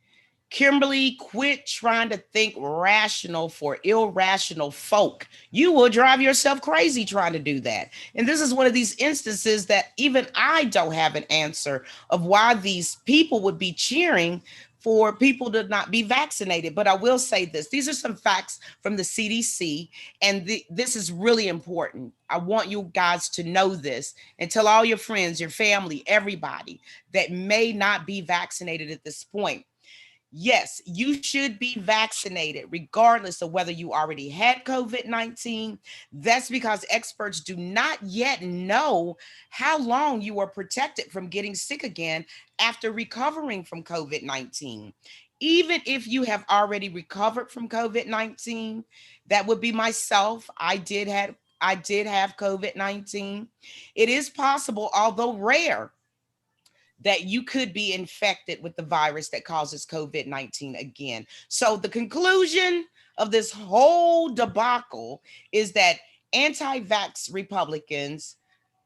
Kimberly, quit trying to think rational for irrational folk. You will drive yourself crazy trying to do that. And this is one of these instances that even I don't have an answer of why these people would be cheering for people to not be vaccinated. But I will say this, these are some facts from the CDC, and this is really important. I want you guys to know this and tell all your friends, your family, everybody that may not be vaccinated at this point. Yes, you should be vaccinated regardless of whether you already had COVID-19. That's because experts do not yet know how long you are protected from getting sick again after recovering from COVID-19. Even if you have already recovered from COVID-19, that would be myself. I did have COVID-19. It is possible, although rare, that you could be infected with the virus that causes COVID-19 again. So the conclusion of this whole debacle is that anti-vax Republicans,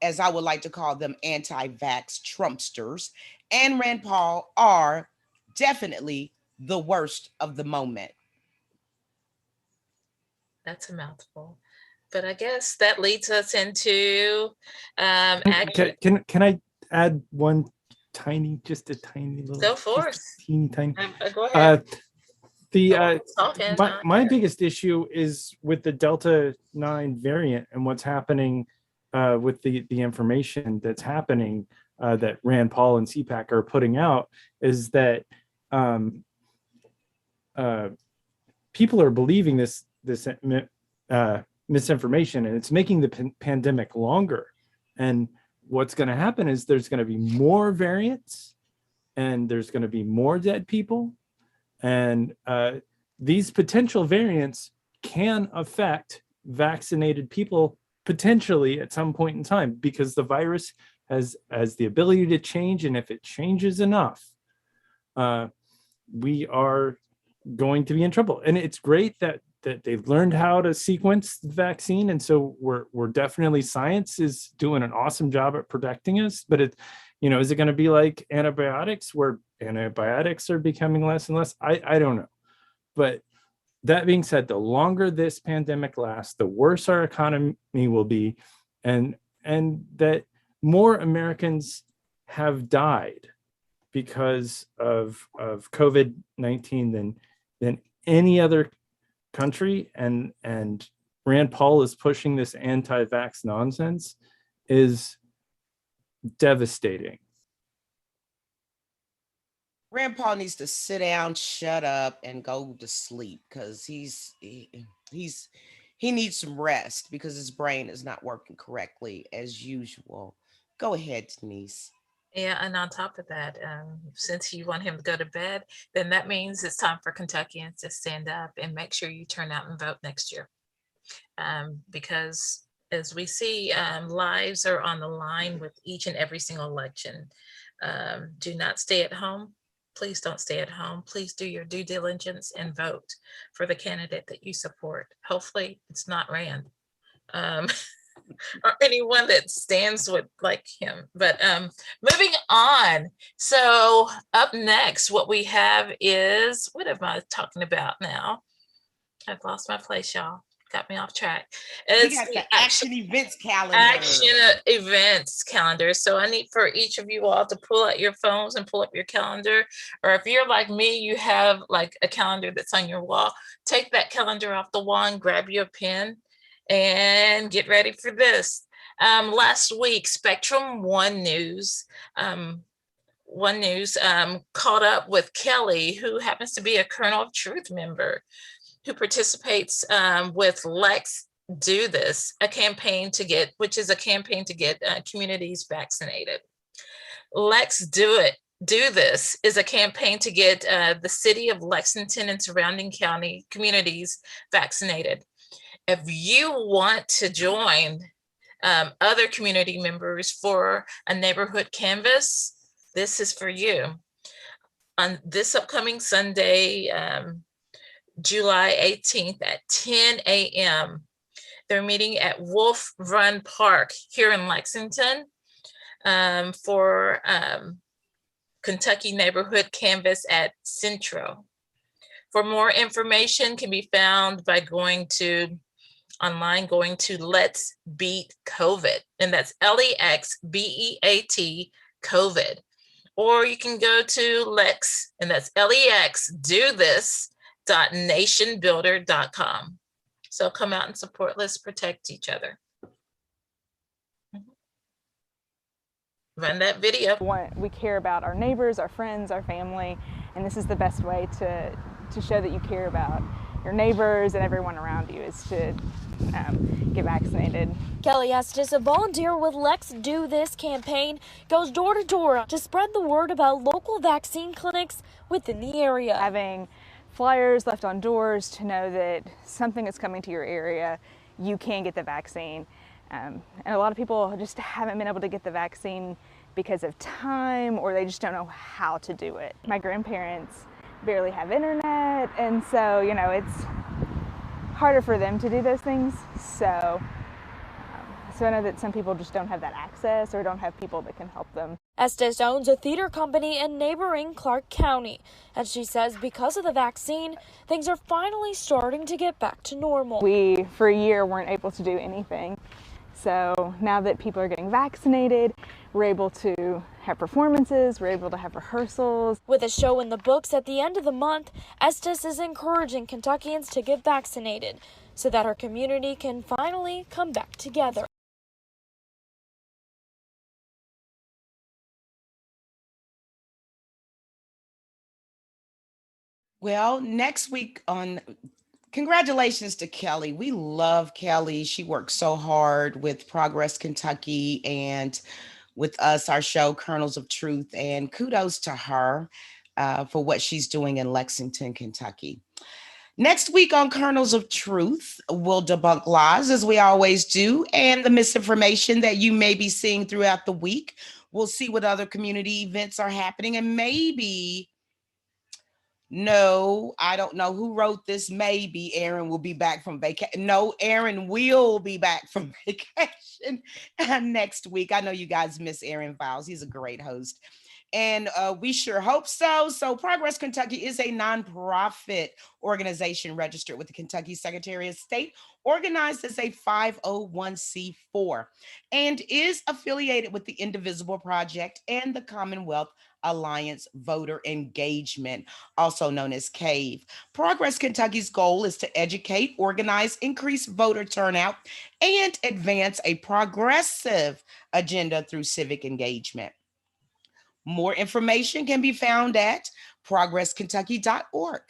as I would like to call them, anti-vax Trumpsters, and Rand Paul are definitely the worst of the moment. That's a mouthful. But I guess that leads us into Can I add one just a tiny little, Go for it. teeny tiny. Go ahead. My biggest issue is with the Delta 9 variant and what's happening with the information that's happening that Rand Paul and CPAC are putting out, is that people are believing this misinformation, and it's making the pandemic longer. And what's going to happen is there's going to be more variants, and there's going to be more dead people. And these potential variants can affect vaccinated people potentially at some point in time, because the virus has the ability to change. And if it changes enough, we are going to be in trouble. And it's great that they've learned how to sequence the vaccine. And so we're definitely, science is doing an awesome job at protecting us. But is it going to be like antibiotics, where antibiotics are becoming less and less? I don't know. But that being said, the longer this pandemic lasts, the worse our economy will be, and that more Americans have died because of COVID-19 than any other country. And Rand Paul is pushing this anti-vax nonsense is devastating. Rand Paul needs to sit down, shut up, and go to sleep, because he needs some rest, because his brain is not working correctly as usual. Go ahead, Denise. Yeah, and on top of that, since you want him to go to bed, then that means it's time for Kentuckians to stand up and make sure you turn out and vote next year. Because as we see, lives are on the line with each and every single election. Do not stay at home. Please don't stay at home. Please do your due diligence and vote for the candidate that you support. Hopefully it's not Rand. Or anyone that stands with like him. But moving on. So up next, what we have is, what am I talking about now? I've lost my place, y'all. Got me off track. We got the action events calendar. Action events calendar. So I need for each of you all to pull out your phones and pull up your calendar. Or if you're like me, you have like a calendar that's on your wall. Take that calendar off the wall and grab you a pen and get ready for this. Last week, Spectrum One News caught up with Kelly, who happens to be a Kernel of Truth member, who participates with Let's Do This, which is a campaign to get communities vaccinated. Let's Do This is a campaign to get the city of Lexington and surrounding county communities vaccinated. If you want to join other community members for a neighborhood canvas, this is for you. On this upcoming Sunday, July 18th at 10 a.m., they're meeting at Wolf Run Park here in Lexington for Kentucky Neighborhood Canvas at Centro. For more information can be found by going to online, going to Let's Beat COVID, and that's LEXBEAT COVID. Or you can go to Lex, and that's LEX do this.nationbuilder.com. So come out and support. Let's protect each other. Run that video. We care about our neighbors, our friends, our family, and this is the best way to show that you care about your neighbors and everyone around you is to get vaccinated. Kelly Estes, a volunteer with Let's Do This campaign, goes door to door to spread the word about local vaccine clinics within the area. Having flyers left on doors to know that something is coming to your area, you can get the vaccine. And a lot of people just haven't been able to get the vaccine because of time, or they just don't know how to do it. My grandparents barely have internet, and so, you know, it's harder for them to do those things. So I know that some people just don't have that access or don't have people that can help them. Estes owns a theater company in neighboring Clark County, and she says because of the vaccine, things are finally starting to get back to normal. We, for a year, weren't able to do anything. So now that people are getting vaccinated, we're able to have performances, we're able to have rehearsals. With a show in the books at the end of the month, Estes is encouraging Kentuckians to get vaccinated so that our community can finally come back together. Well, next week on congratulations to Kelly. We love Kelly. She works so hard with Progress Kentucky and with us, our show, Kernels of Truth. And kudos to her for what she's doing in Lexington, Kentucky. Next week on Kernels of Truth, we'll debunk lies as we always do, and the misinformation that you may be seeing throughout the week. We'll see what other community events are happening, and maybe, no, I don't know who wrote this. Maybe Aaron will be back from vacation. No, Aaron will be back from vacation next week. I know you guys miss Aaron Viles. He's a great host. And we sure hope so. So Progress Kentucky is a nonprofit organization registered with the Kentucky Secretary of State, organized as a 501c4, and is affiliated with the Indivisible Project and the Commonwealth Alliance Voter Engagement, also known as CAVE. Progress Kentucky's goal is to educate, organize, increase voter turnout, and advance a progressive agenda through civic engagement. More information can be found at progresskentucky.org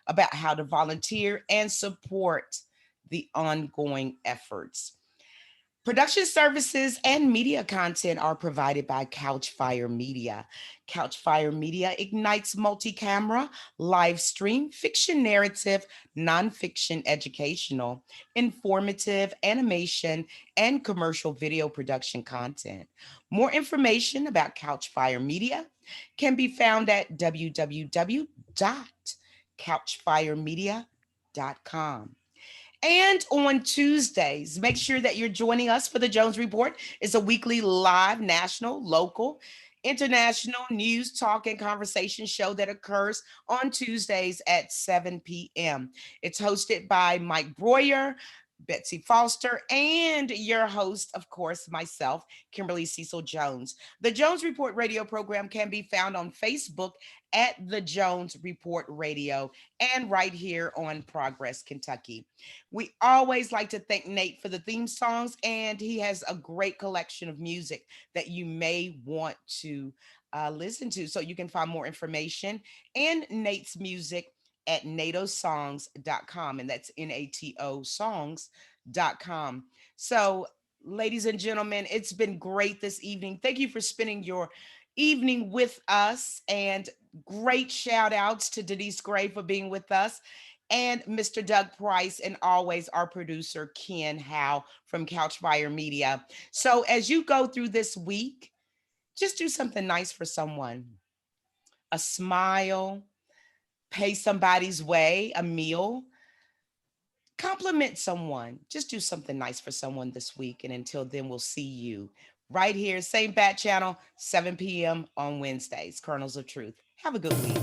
about how to volunteer and support the ongoing efforts. Production services and media content are provided by Couchfire Media. Couchfire Media ignites multi-camera, live stream, fiction narrative, nonfiction educational, informative, animation, and commercial video production content. More information about Couchfire Media can be found at www.couchfiremedia.com. And on Tuesdays, make sure that you're joining us for the Jones Report. It's a weekly live, national, local, international news, talk, and conversation show that occurs on Tuesdays at 7 p.m. It's hosted by Mike Breuer, Betsy Foster, and your host, of course, myself, Kimberly Cecil Jones. The Jones Report radio program can be found on Facebook at the Jones Report Radio and right here on Progress Kentucky. We always like to thank Nate for the theme songs, and he has a great collection of music that you may want to listen to. So you can find more information and Nate's music at natosongs.com, and that's NATO songs.com. So, ladies and gentlemen, it's been great this evening. Thank you for spending your evening with us, and great shout outs to Denise Gray for being with us, and Mr. Doug Price, and always our producer, Ken Howe from Couchfire Media. So as you go through this week, just do something nice for someone. A smile, pay somebody's way, a meal, compliment someone. Just do something nice for someone this week. And until then, we'll see you right here, same bat channel, 7 p.m. on Wednesdays, Kernels of Truth. Have a good week.